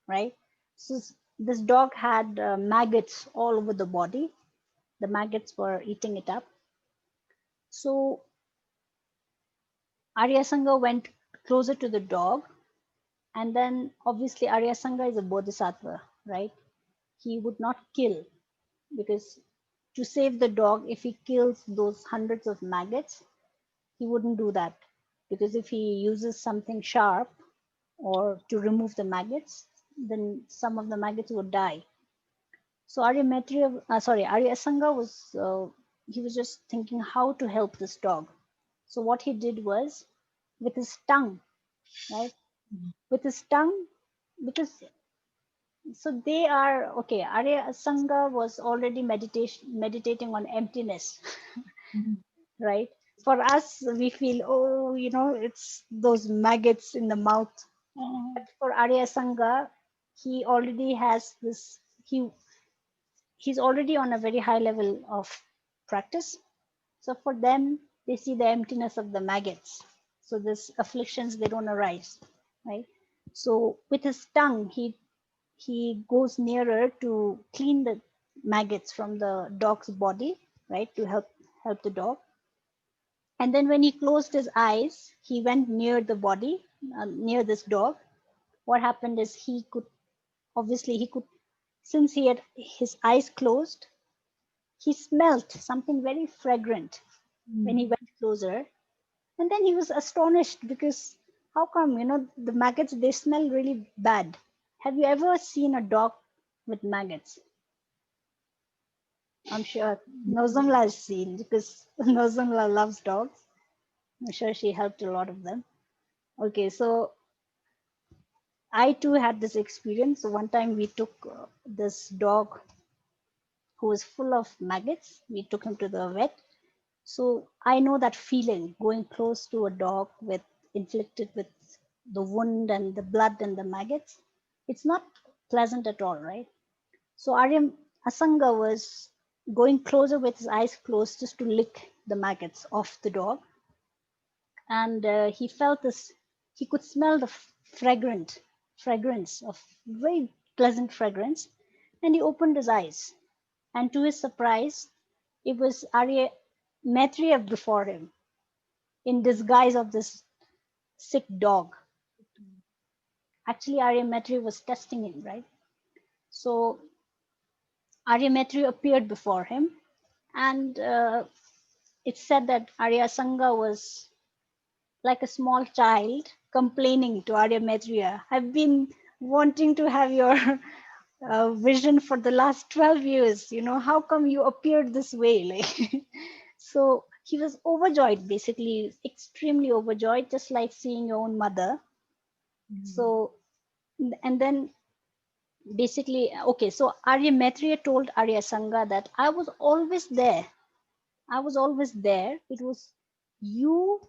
A: right? So this dog had maggots all over the body. The maggots were eating it up. So Arya Sangha went closer to the dog. And then obviously Arya Sangha is a bodhisattva, right? He would not kill, because to save the dog, if he kills those hundreds of maggots, he wouldn't do that. Because if he uses something sharp or to remove the maggots, then some of the maggots would die. So Arya Sangha he was just thinking how to help this dog. So what he did was, with his tongue, right? With his tongue, because so they are okay. Arya Sangha was already meditating on emptiness, right? For us, we feel, oh, it's those maggots in the mouth. But for Arya Sangha, he already has this. he's already on a very high level of practice. So for them, they see the emptiness of the maggots. So this afflictions, they don't arise, right? So with his tongue, he goes nearer to clean the maggots from the dog's body, right? To help the dog. And then when he closed his eyes, he went near the body, near this dog. What happened is he could, since he had his eyes closed, he smelt something very fragrant when he went closer. And then he was astonished because how come, the maggots, they smell really bad. Have you ever seen a dog with maggots? I'm sure Nozamla has seen because Nozamla loves dogs. I'm sure she helped a lot of them. Okay, so I too had this experience. So one time we took this dog who was full of maggots. We took him to the vet. So I know that feeling, going close to a dog with inflicted with the wound and the blood and the maggots. It's not pleasant at all, right? So Aryam Asanga was going closer with his eyes closed just to lick the maggots off the dog. And he felt this, he could smell the fragrance of very pleasant fragrance. And he opened his eyes. And to his surprise, it was Arya Maitreya before him in disguise of this sick dog. Actually, Arya Maitreya was testing him, right? So Arya Maitreya appeared before him, and it's said that Arya Sangha was like a small child complaining to Arya Maitreya, I've been wanting to have your vision for the last 12 years. How come you appeared this way? Like, so he was overjoyed, basically, extremely overjoyed, just like seeing your own mother. So, and then basically, okay, so Arya Maitreya told Arya Sangha that I was always there. I was always there. It was your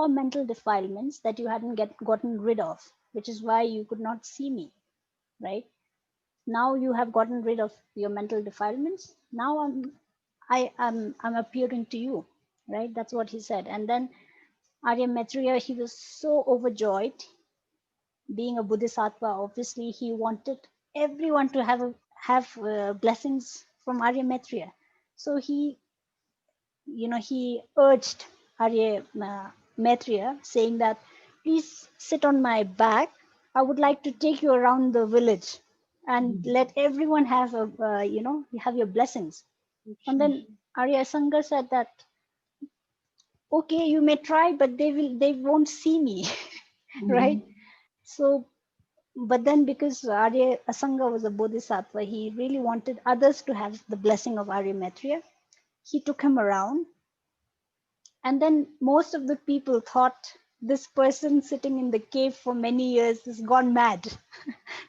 A: mental defilements that you hadn't gotten rid of, which is why you could not see me, right? Now you have gotten rid of your mental defilements. Now I'm appearing to you, right? That's what he said. And then Arya Maitreya, he was so overjoyed. Being a Bodhisattva, obviously he wanted everyone to have blessings from Arya Maitreya. So he urged Arya Maitreya, saying that, please sit on my back. I would like to take you around the village and let everyone have have your blessings. And then Arya Sangha said that, okay, you may try, but they won't see me, right? So, but then because Arya Asanga was a bodhisattva, he really wanted others to have the blessing of Arya Maitreya. He took him around. And then most of the people thought this person sitting in the cave for many years has gone mad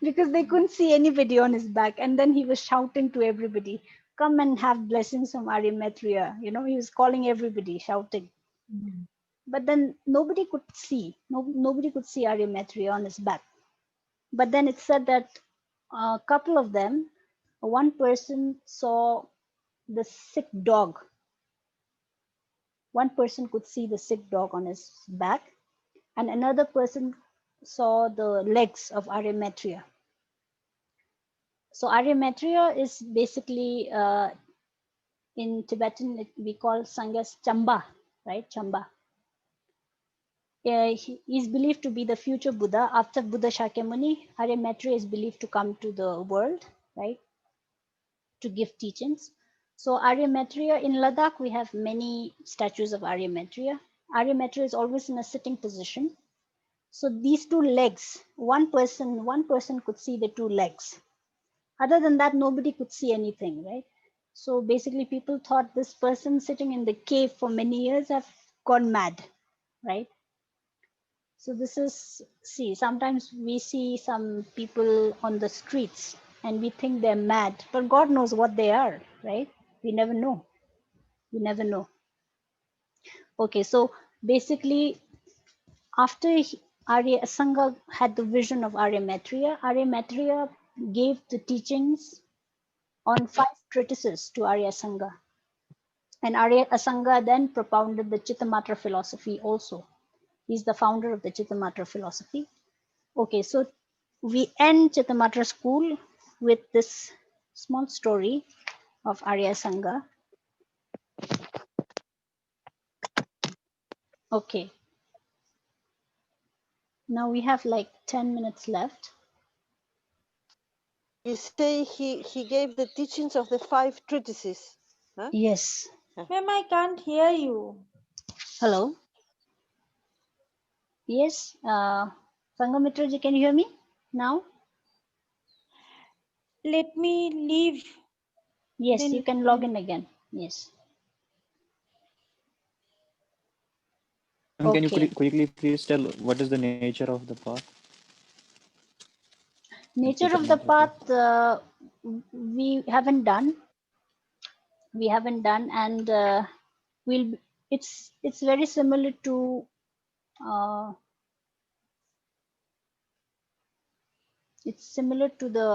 A: because they couldn't see anybody on his back. And then he was shouting to everybody, come and have blessings from Arya Maitreya. He was calling everybody, shouting. But then nobody could see. Nobody could see Arya Maitreya on his back. But then it said that a couple of them, one person saw the sick dog. One person could see the sick dog on his back, and another person saw the legs of Arya Maitreya. So Arya Maitreya is basically, in Tibetan, we call Sangyas Chamba, right? Chamba. He is believed to be the future Buddha. After Buddha Shakyamuni, Arya Maitreya is believed to come to the world, right, to give teachings. So Arya Maitreya, in Ladakh, we have many statues of Arya Maitreya. Arya Maitreya is always in a sitting position. So these two legs, one person could see the two legs. Other than that, nobody could see anything, right? So basically, people thought this person sitting in the cave for many years have gone mad, right? So this is, see, sometimes we see some people on the streets and we think they're mad, but God knows what they are, right? We never know. We never know. Okay, so basically, after Arya Asanga had the vision of Arya Maitreya gave the teachings on 5 treatises to Arya Sangha. And Arya Asanga then propounded the Chittamatra philosophy also. He's the founder of the Chittamatra philosophy. Okay, so we end Chittamatra school with this small story of Arya Sangha. Okay, now we have like 10 minutes left.
E: You say he gave the teachings of the 5 treatises. Huh?
A: Yes.
H: Ma'am, I can't hear you.
A: Hello. Yes. Sangamitraji, can you hear me now?
H: Let me leave.
A: Yes,
H: Then
A: you can log in again. Yes.
F: And can you
A: Okay.
F: quickly please tell what is the nature of the path?
A: Nature of the path we haven't done. We haven't done, and we'll. It's very similar to. It's similar to the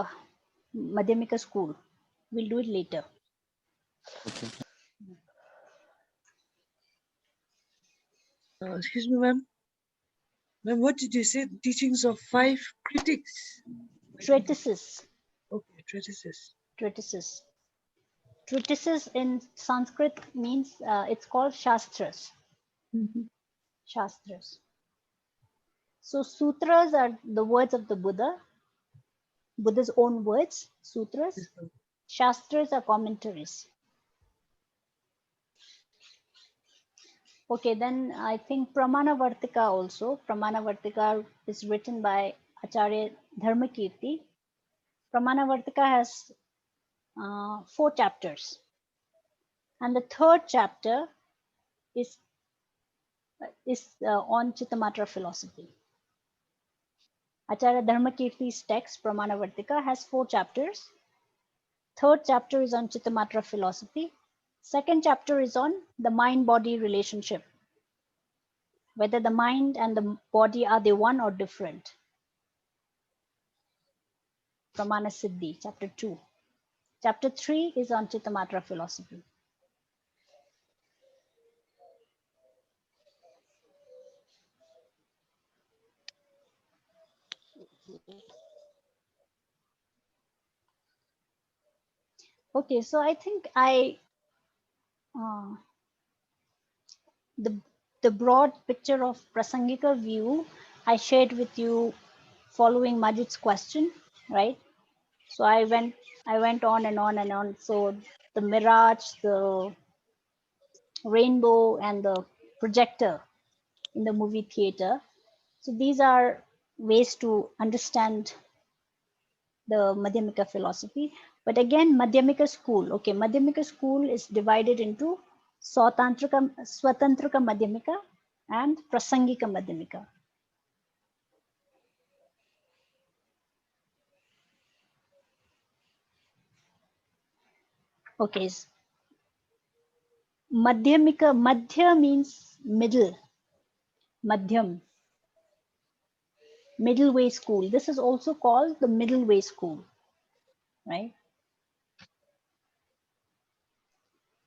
A: Madhyamika school. We'll do it later.
F: Okay.
D: Excuse me, ma'am. Ma'am, what did you say? Teachings of 5 critics?
A: Treatises.
D: Okay, treatises.
A: Treatises. Treatises in Sanskrit means it's called Shastras.
G: Mhm.
A: Shastras. So sutras are the words of the Buddha, Buddha's own words, sutras.
D: Yes, ma'am.
A: Shastras are commentaries. Okay, then I think Pramana Vartika also. Pramana Vartika is written by Acharya Dharmakirti. Pramana Vartika has 4 chapters. And the third chapter is on Chittamatra philosophy. Acharya Dharmakirti's text, Pramana Vartika, has 4 chapters. Third chapter is on Chittamatra philosophy. Second chapter is on the mind-body relationship, whether the mind and the body are they one or different. Pramana Siddhi, chapter 2. Chapter 3 is on Chittamatra philosophy. Okay, so I think uh, the broad picture of Prasangika view I shared with you following Majid's question, right? So I went on and on and on. So the mirage, the rainbow, and the projector in the movie theater. So these are ways to understand the Madhyamika philosophy. But again, Madhyamika school. Okay, Madhyamika school is divided into Swatantrika Madhyamika and Prasangika Madhyamika. Okay, Madhyamika, Madhya means middle, Madhyam, middle way school. This is also called the middle way school, right?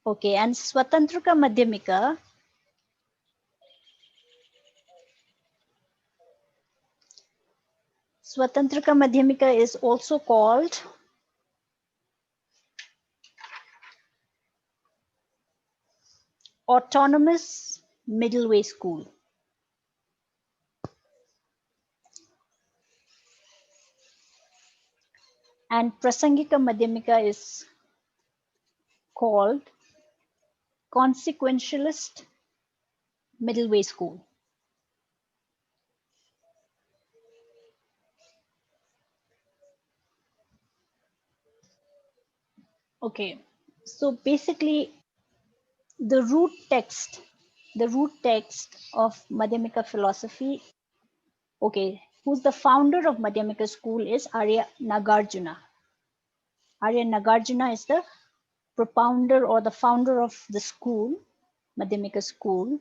A: Okay, and Swatantrika Madhyamika, Swatantrika Madhyamika is also called autonomous middle way school. And Prasangika Madhyamika is called consequentialist middle way school. Okay, so basically the root text of Madhyamika philosophy, okay, who's the founder of Madhyamika school is Arya Nagarjuna. Arya Nagarjuna is the propounder or the founder of the school, Madhyamika school.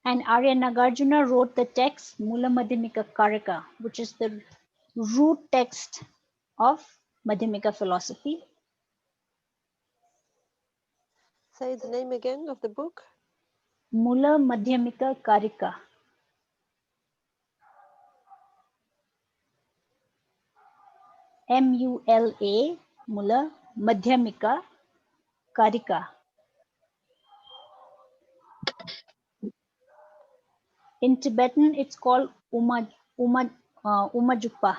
A: And Arya Nagarjuna wrote the text Mula Madhyamika Karika, which is the root text of Madhyamika philosophy.
E: Say the name again of the book.
A: Mula Madhyamika Karika. MULA, Mula Madhyamika Karika. In Tibetan, it's called Umajukpa.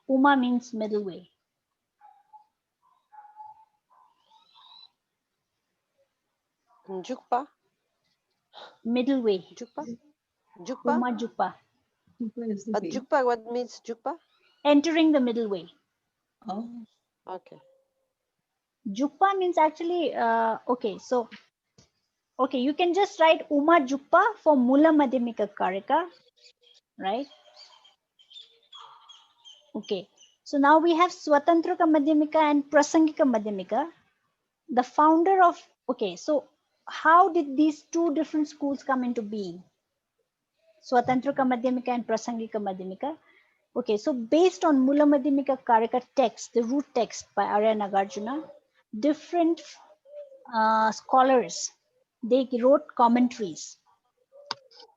A: Uma means middle way.
E: Jukpa.
A: Middle way.
E: Jukpa. Jukpa.
A: Umajukpa.
E: But Jukpa, what means Jukpa?
A: Entering the middle way.
G: Oh.
E: Okay.
A: Jukpa means actually, okay, so, okay, you can just write Uma Jukpa for Mula Madhyamika Karika, right? Okay, so now we have Swatantrika Madhyamika and Prasangika Madhyamika. The founder of, okay, so how did these two different schools come into being? Swatantrika Madhyamika and Prasangika Madhyamika. Okay, so based on Mula Madhyamika Karika text, the root text by Arya Nagarjuna, different scholars, they wrote commentaries.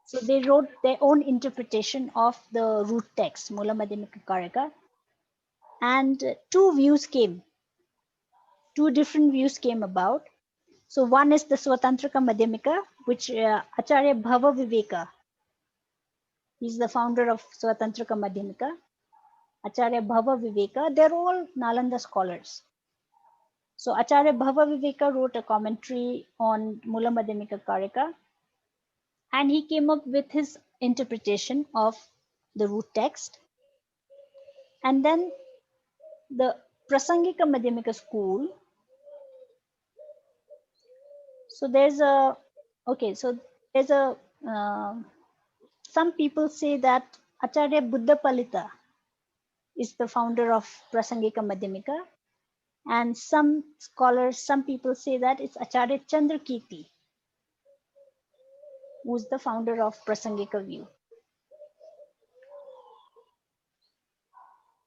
A: So they wrote their own interpretation of the root text, Mula Madhyamika Karika, and two different views came about. So one is the Swatantrika Madhyamika, which Acharya Bhava Viveka, he's the founder of Swatantrika Madhyamika. Acharya Bhava Viveka, they're all Nalanda scholars. So Acharya Bhava Viveka wrote a commentary on Mula Madhyamika Karika, and he came up with his interpretation of the root text. And then the Prasangika Madhyamika school. So there's a, okay, so there's a, some people say that Acharya Buddha Palita is the founder of Prasangika Madhyamika. And some scholars, some people say that it's Acharya Chandrakirti who's the founder of Prasangika view.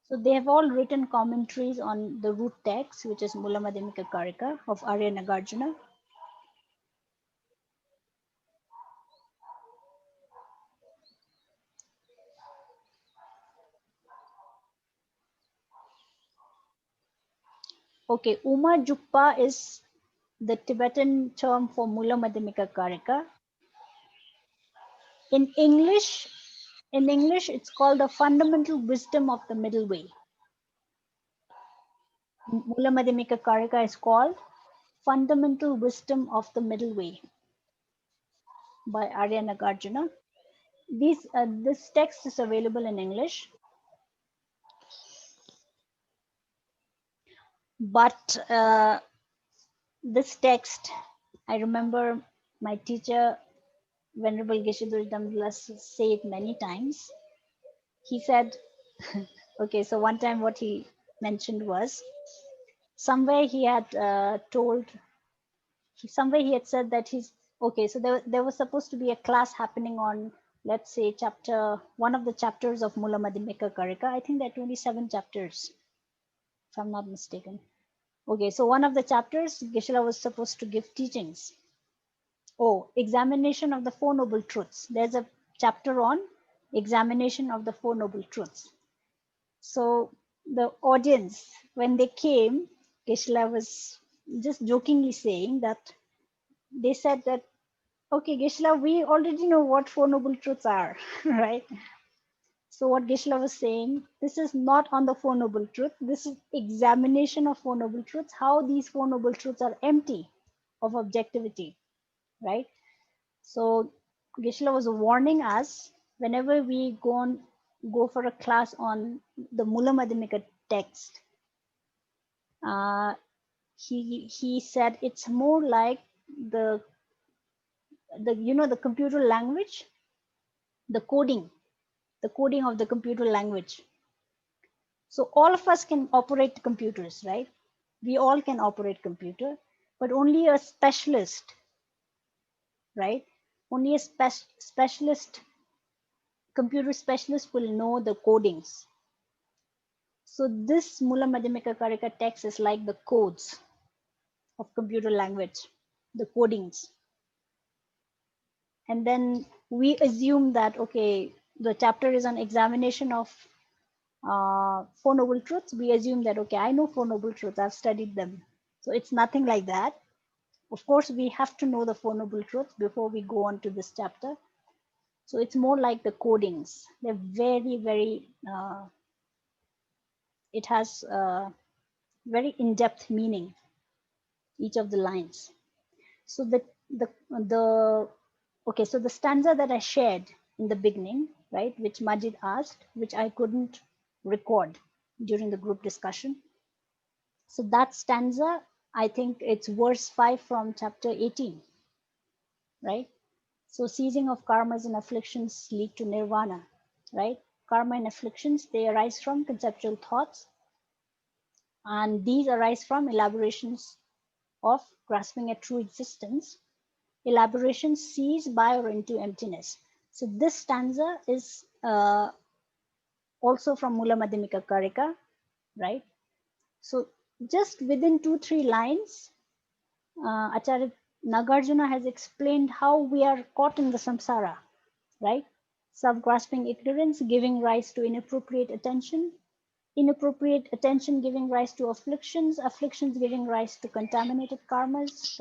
A: So they have all written commentaries on the root text, which is Mula Madhyamika Karika of Arya Nagarjuna. Okay, Uma Jukpa is the Tibetan term for Mula Madhyamika Karika. In English, it's called the fundamental wisdom of the middle way. Mula Madhyamika Karika is called fundamental wisdom of the middle way by Arya Nagarjuna. This text is available in English, but this text, I remember my teacher, Venerable Geshe Damdas, say it many times. He said, okay, so one time what he mentioned was, somewhere he had somewhere he had said that he's, okay, so there was supposed to be a class happening on, let's say, one of the chapters of Mula Madhyamika Karika. I think there are 27 chapters, if I'm not mistaken. Okay, so one of the chapters, Geshe was supposed to give teachings. Oh, examination of the Four Noble Truths. There's a chapter on examination of the Four Noble Truths. So the audience, when they came, Geshe was just jokingly saying that, they said that, okay, Geshe, we already know what Four Noble Truths are, right? So what Geshe was saying, this is not on the Four Noble Truths. This is examination of Four Noble Truths, how these Four Noble Truths are empty of objectivity, right? So Geshe was warning us, whenever we go for a class on the Mula Madhyamika text, he said it's more like the the computer language, the coding of the computer language. So all of us can operate computers, right? We all can operate computer, but only a specialist, right? Only a specialist computer specialists will know the codings. So this Mula Madhyamika Karika text is like the codes of computer language, the codings. And then we assume that, okay, the chapter is on examination of Four Noble Truths. We assume that, okay, I know Four Noble Truths, I've studied them. So it's nothing like that. Of course, we have to know the Four Noble Truths before we go on to this chapter. So it's more like the codings. They're very, very, it has very in-depth meaning, each of the lines. So the okay, so the stanza that I shared in the beginning, right, which Majid asked, which I couldn't record during the group discussion. So that stanza, I think it's verse 5 from chapter 18, right? So ceasing of karmas and afflictions lead to nirvana, right? Karma and afflictions, they arise from conceptual thoughts, and these arise from elaborations of grasping at true existence. Elaboration cease by or into emptiness. So this stanza is also from Mula Madhyamika Karika, right? So just within 2-3 lines, Acharya Nagarjuna has explained how we are caught in the samsara, right? Self-grasping ignorance giving rise to inappropriate attention, inappropriate attention giving rise to afflictions, afflictions giving rise to contaminated karmas,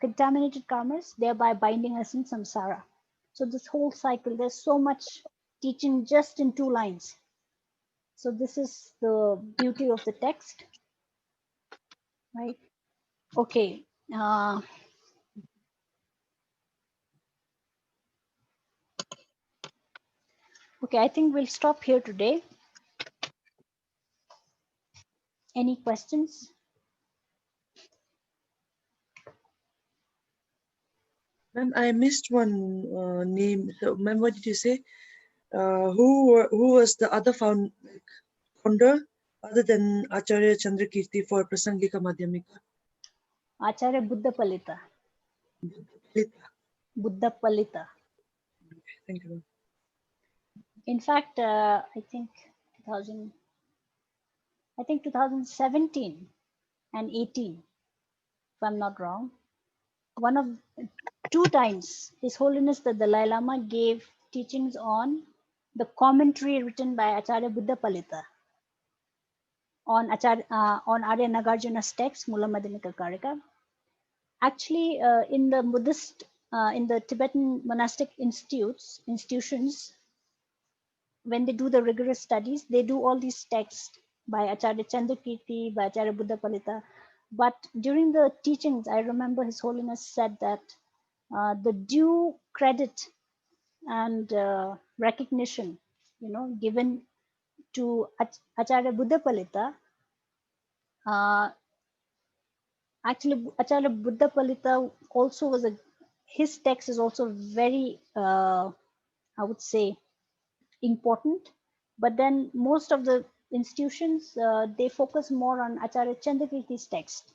A: contaminated karmas, thereby binding us in samsara. So this whole cycle, there's so much teaching just in 2 lines. So this is the beauty of the text, right? Okay. Okay, I think we'll stop here today. Any questions?
D: Ma'am, I missed one name. So, ma'am, what did you say? Who was the other founder other than Acharya Chandrakirti for Prasangika Madhyamika?
A: Acharya Buddha Palita. Buddha Palita.
D: Thank you.
A: In fact, I think 2017 and 18, if I'm not wrong. 2 times, His Holiness the Dalai Lama gave teachings on the commentary written by Acharya Buddha Palita on Arya Nagarjuna's text, Mula Madhyamika Karika. Actually, in the Buddhist, in the Tibetan monastic institutions, when they do the rigorous studies, they do all these texts by Acharya Chandrakirti, by Acharya Buddha Palita. But during the teachings, I remember His Holiness said that the due credit and recognition, given to Acharya Buddha Palita, actually Acharya Buddha Palita also was his text is also very, I would say, important. But then most of the institutions, they focus more on Acharya Chandrakirti's text,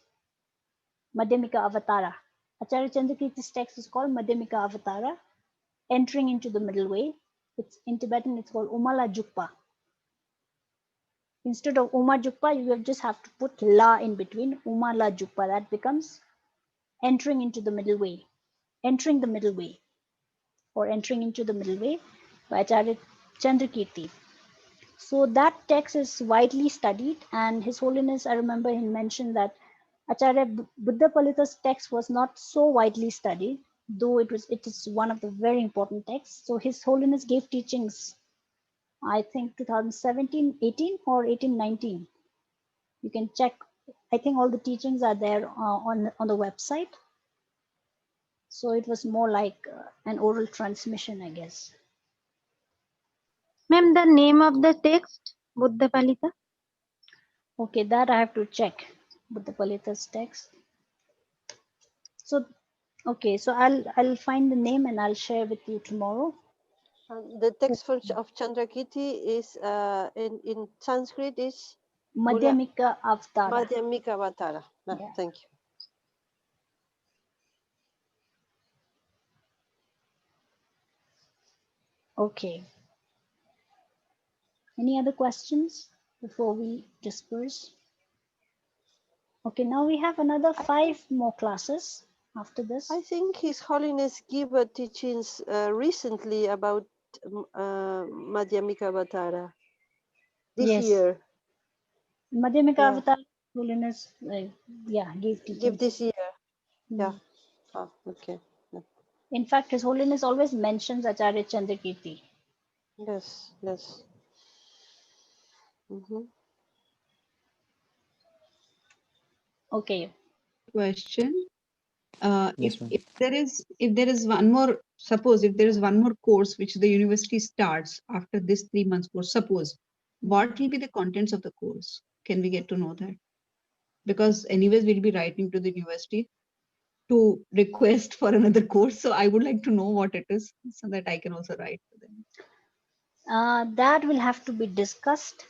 A: Madhyamika Avatara. Acharya Chandrakirti's text is called Madhyamika Avatara, entering into the middle way. It's in Tibetan, it's called Umala Jukpa. Instead of Uma Jukpa, you just have to put La in between, Umala Jukpa. That becomes entering into the middle way, entering the middle way, or entering into the middle way by Acharya Chandrakirti. So that text is widely studied, and His Holiness, I remember he mentioned that Acharya Buddha Palita's text was not so widely studied, though it is one of the very important texts. So His Holiness gave teachings, I think 2017, 18 or 18, 19. You can check. I think all the teachings are there on the website. So it was more like an oral transmission, I guess.
C: Ma'am, the name of the text, Buddha Palita?
A: Okay, that I have to check Buddha Palita's text. So, okay, so I'll find the name and I'll share with you tomorrow.
E: The text of Chandrakirti is in Sanskrit is
A: Madhyamika Avatara.
E: Madhyamika Avatara.
A: Yeah.
E: Thank you.
A: Okay. Any other questions before we disperse? Okay, now we have another
E: I
A: 5 more classes after this.
E: I think His Holiness gave a teachings recently about Madhyamika Avatara this
A: Yes,
E: year.
A: Madhyamika
E: Yeah,
A: Avatar Holiness, yeah, gave
E: give
A: teachings.
E: this year. Yeah.
A: Hmm.
E: Oh, okay. Yeah.
A: In fact, His Holiness always mentions Acharya Chandrakirti.
E: Yes. Yes. Mm-hmm.
A: Okay,
G: Question.
F: Yes, ma'am.
G: If there is one more, suppose if there is one more course which the university starts after this 3 months course, suppose, what will be the contents of the course? Can we get to know that? Because anyways, we'll be writing to the university to request for another course. So I would like to know what it is so that I can also write to them.
A: that will have to be discussed.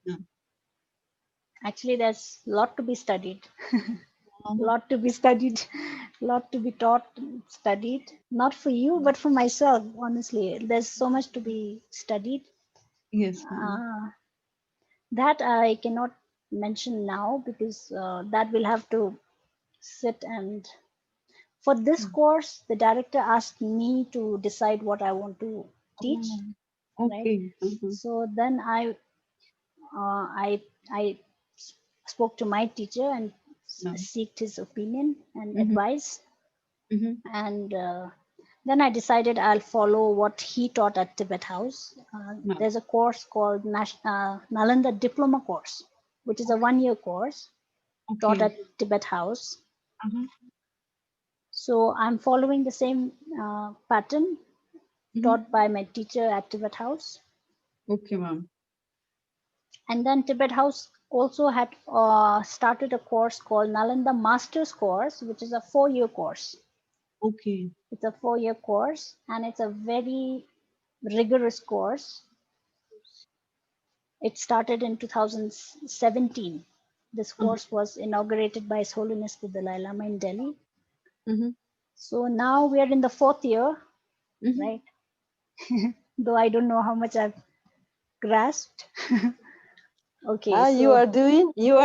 G: Yeah.
A: Actually, there's a lot to be studied.
G: Um,
A: Lot to be studied, lot to be taught, studied. Not for you, but for myself. Honestly, there's so much to be studied.
G: yes, ma'am.
A: Uh, that I cannot mention now because that will have to sit and. For this course, the director asked me to decide what I want to teach,
G: Oh,
A: right?
G: okay.
A: So then I spoke to my teacher and
G: No.
A: seeked his opinion and
G: Mm-hmm.
A: advice,
G: Mm-hmm.
A: and then I decided I'll follow what he taught at Tibet House.
G: No.
A: There's a course called Nalanda Diploma course, which is a 1-year course taught
G: Okay.
A: at Tibet House.
G: Uh-huh.
A: So I'm following the same pattern
G: Mm-hmm.
A: taught by my teacher at Tibet House.
G: Okay, ma'am.
A: And then Tibet House also had started a course called Nalanda Masters course, which is a 4-year course.
G: Okay.
A: It's a 4-year course and it's a very rigorous course. It started in 2017. This
G: Uh-huh.
A: course was inaugurated by His Holiness the Dalai Lama in Delhi.
G: Mm-hmm.
A: So now we are in the 4th year,
G: Mm-hmm.
A: right? Though I don't know how much I've grasped. Okay,
E: You
A: so
E: are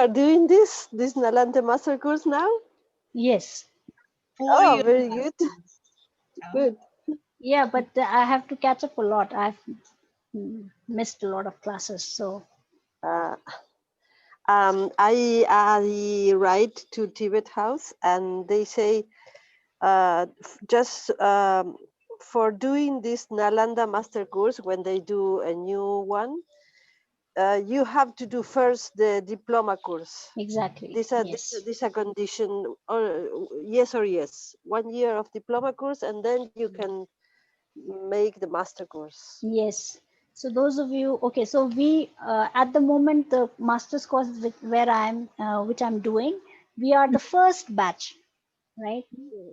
E: doing this Nalanda Master course now?
A: yes,
G: 4 years.
E: Very good. Good.
A: yeah, but I have to catch up a lot. I've missed a lot of classes, so
E: Uh, I write to Tibet House and they say just for doing this Nalanda Master course when they do a new one, you have to do first the diploma course.
A: exactly. Yes,
E: This a condition, or yes or yes. 1 year of diploma course, and then you can make the master course.
A: yes. So those of you, okay, so we at the moment the master's course which I'm doing, we are the first batch, right?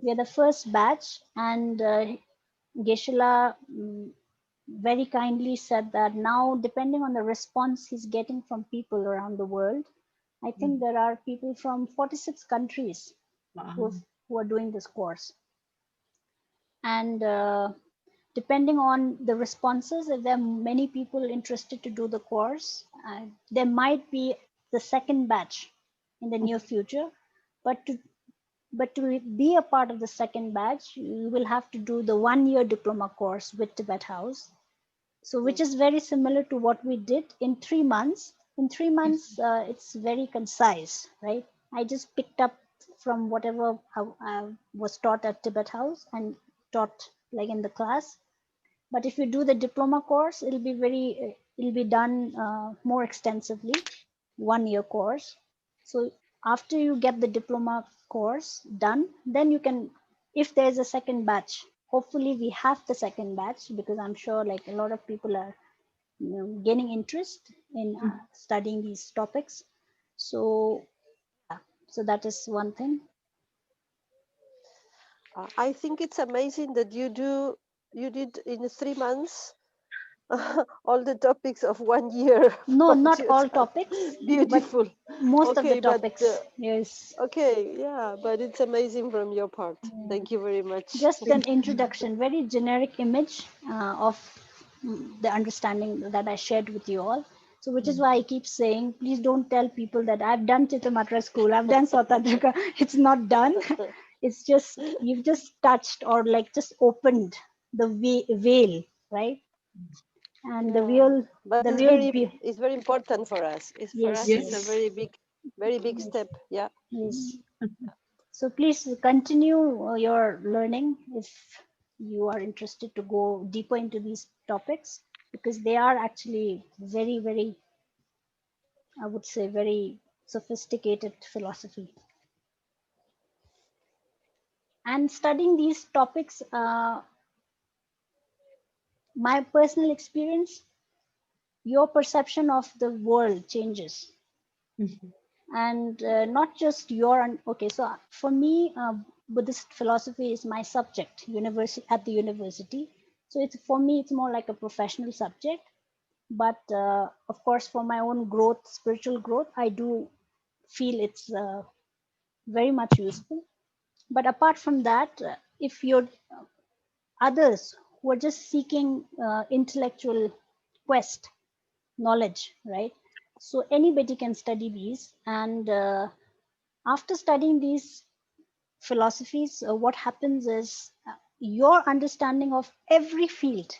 A: We are the first batch, and Geshe-la very kindly said that now, depending on the response he's getting from people around the world, I think there are people from 46 countries
G: Wow.
A: who are doing this course. And depending on the responses, if there are many people interested to do the course, there might be the second batch in the near future. But to be a part of the second batch, you will have to do the 1-year diploma course with Tibet House. So, which is very similar to what we did in 3 months. In 3 months, it's very concise, right? I just picked up from whatever I was taught at Tibet House and taught like in the class. But if you do the diploma course, it'll be done more extensively, 1-year course. So after you get the diploma course done, then you can, if there's a second batch, hopefully we have the second batch because I'm sure like a lot of people are gaining interest in studying these topics. So, so that is one thing.
E: I think it's amazing that you did in 3 months all the topics of 1 year.
A: No,
E: for
A: not all
E: yourself.
A: topics, but
E: Beautiful.
A: most of the
E: Okay, but
A: topics. Yes.
E: okay, yeah, but it's amazing from your part.
A: Yeah.
E: Thank you very much.
A: Just an introduction, very generic image of the understanding that I shared with you all. So which is why I keep saying, please don't tell people that I've done Chittamatra school, I've done Sautadrika. It's not done. It's just, you've just touched or like just opened the veil, right? And the
E: Yeah,
A: real,
E: but
A: the
E: it's
A: real,
E: it's very important for us. It's for
A: yes,
E: us. It's a
A: yes,
E: very big
A: yes,
E: step. Yeah.
A: yes. So please continue your learning if you are interested to go deeper into these topics, because they are actually very, very, I would say, very sophisticated philosophy. And studying these topics, my personal experience, your perception of the world changes. And not just okay, so for me, Buddhist philosophy is my subject at the university. So it's, for me, it's more like a professional subject. But of course, for my own growth, spiritual growth, I do feel it's very much useful. But apart from that, if you're others who are just seeking intellectual quest, knowledge, right? So anybody can study these. And after studying these philosophies, what happens is your understanding of every field,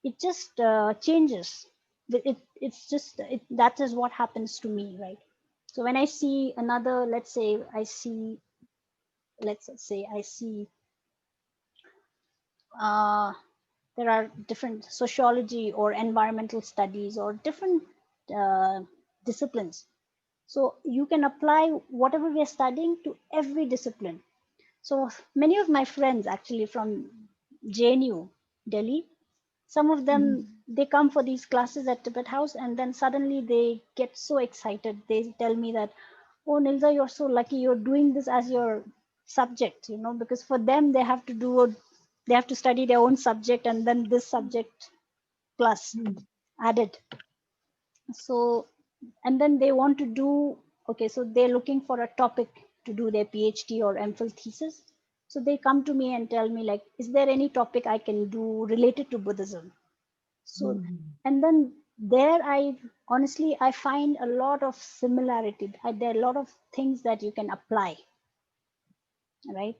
A: it just changes. It's just, that is what happens to me, right? So when I see another, let's say I see uh, there are different sociology or environmental studies or different disciplines. So you can apply whatever we are studying to every discipline. So many of my friends actually from JNU, Delhi, some of them, they come for these classes at Tibet House, and then suddenly they get so excited. They tell me that, oh, Nilza, you're so lucky, you're doing this as your subject, because for them, they have to study their own subject and then this subject plus added. So, and then they want to do, okay, so they're looking for a topic to do their PhD or MPhil thesis. So they come to me and tell me, like, is there any topic I can do related to Buddhism? So, and then there, honestly, I find a lot of similarity. There are a lot of things that you can apply, right,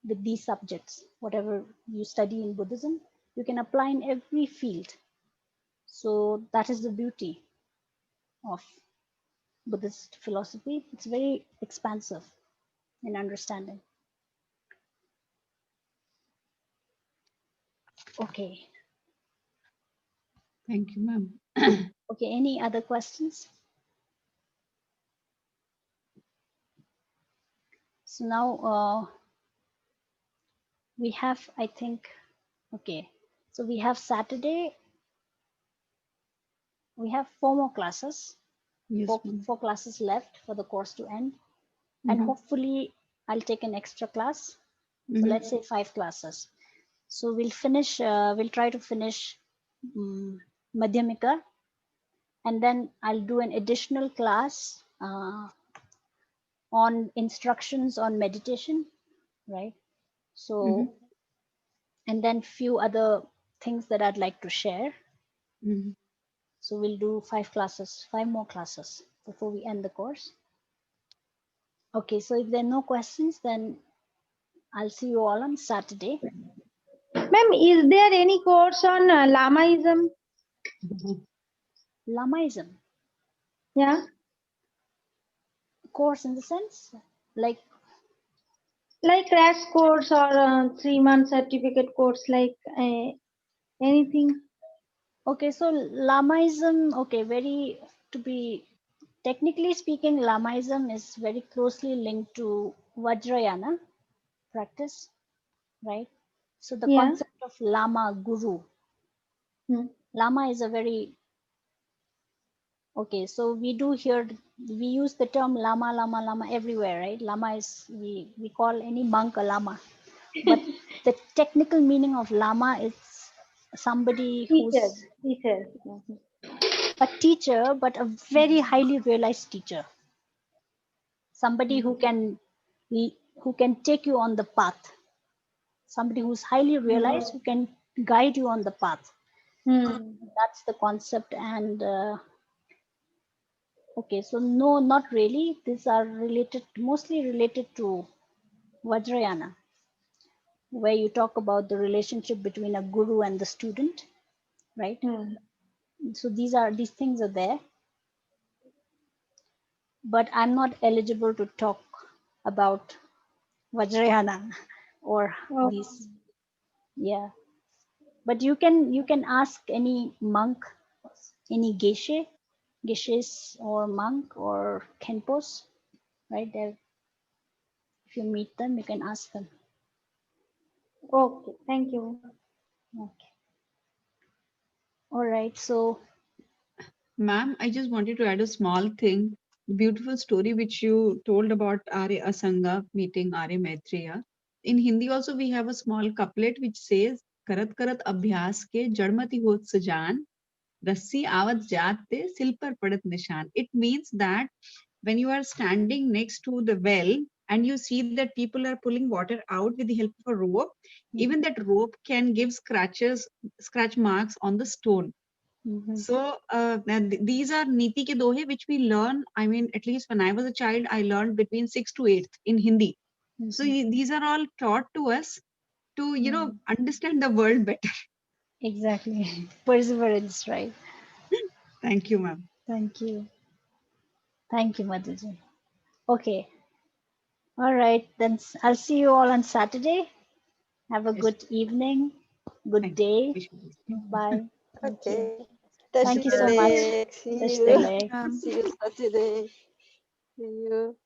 A: with these subjects. Whatever you study in Buddhism, you can apply in every field. So that is the beauty of Buddhist philosophy. It's very expansive in understanding. Okay.
G: Thank you, ma'am.
A: Okay, any other questions? So now we have, I think, okay, so we have Saturday, we have 4 more classes,
G: Yes, ma'am.
A: 4 classes left for the course to end. And hopefully I'll take an extra class. So let's say 5 classes. So we'll try to finish Madhyamika, and then I'll do an additional class on instructions on meditation, right? So, and then few other things that I'd like to share. So we'll do 5 more classes before we end the course. Okay, so if there are no questions, then I'll see you all on Saturday.
C: Ma'am, is there any course on Lamaism?
A: Lamaism,
C: Yeah,
A: course in the sense, like,
C: crash course or 3-month certificate course, anything.
A: okay, so Lamaism, okay, to be technically speaking, Lamaism is very closely linked to Vajrayana practice, right? So the
C: Yeah.
A: concept of Lama, Guru, Lama is a very, okay, so we use the term Lama, Lama, Lama everywhere, right? Lama is, we call any monk a Lama. But the technical meaning of Lama is somebody
C: Teacher.
A: who's a teacher, but a very highly realized teacher. Somebody who can take you on the path. somebody who's highly realized who can guide you on the path. That's the concept. And okay, so no, not really. These are related, mostly related to Vajrayana, where you talk about the relationship between a guru and the student, right? So these things are there, but I'm not eligible to talk about Vajrayana or these. Yeah, but you can ask any monk, any geshes or monk or khenpos, right there. If you meet them, you can ask them.
C: Okay, thank you.
A: Okay. All right. So
G: Ma'am, I just wanted to add a small thing. The beautiful story which you told about Arya Asanga meeting Arya Maitreya. In Hindi also we have a small couplet which says, Karat karat abhyas ke jadmati hot sajan, rassi avat jaatte sil par padat nishan. It means that when you are standing next to the well and you see that people are pulling water out with the help of a rope, even that rope can give scratch marks on the stone. So these are niti ke dohe which we learn. I mean, at least when I was a child, I learned between 6th to 8th in Hindi. So these are all taught to us to, understand the world better.
A: exactly. Perseverance, right?
G: Thank you, ma'am.
A: Thank you. Thank you, Madhuji. Okay. All right. Then I'll see you all on Saturday. Have a
G: Yes.
A: good evening. Good
G: Thank you.
A: day.
G: Wish you the same.
A: Bye. Thank you.
E: Okay.
A: Thank you so much.
E: See you.
A: Tashdele.
E: See you Saturday. See you.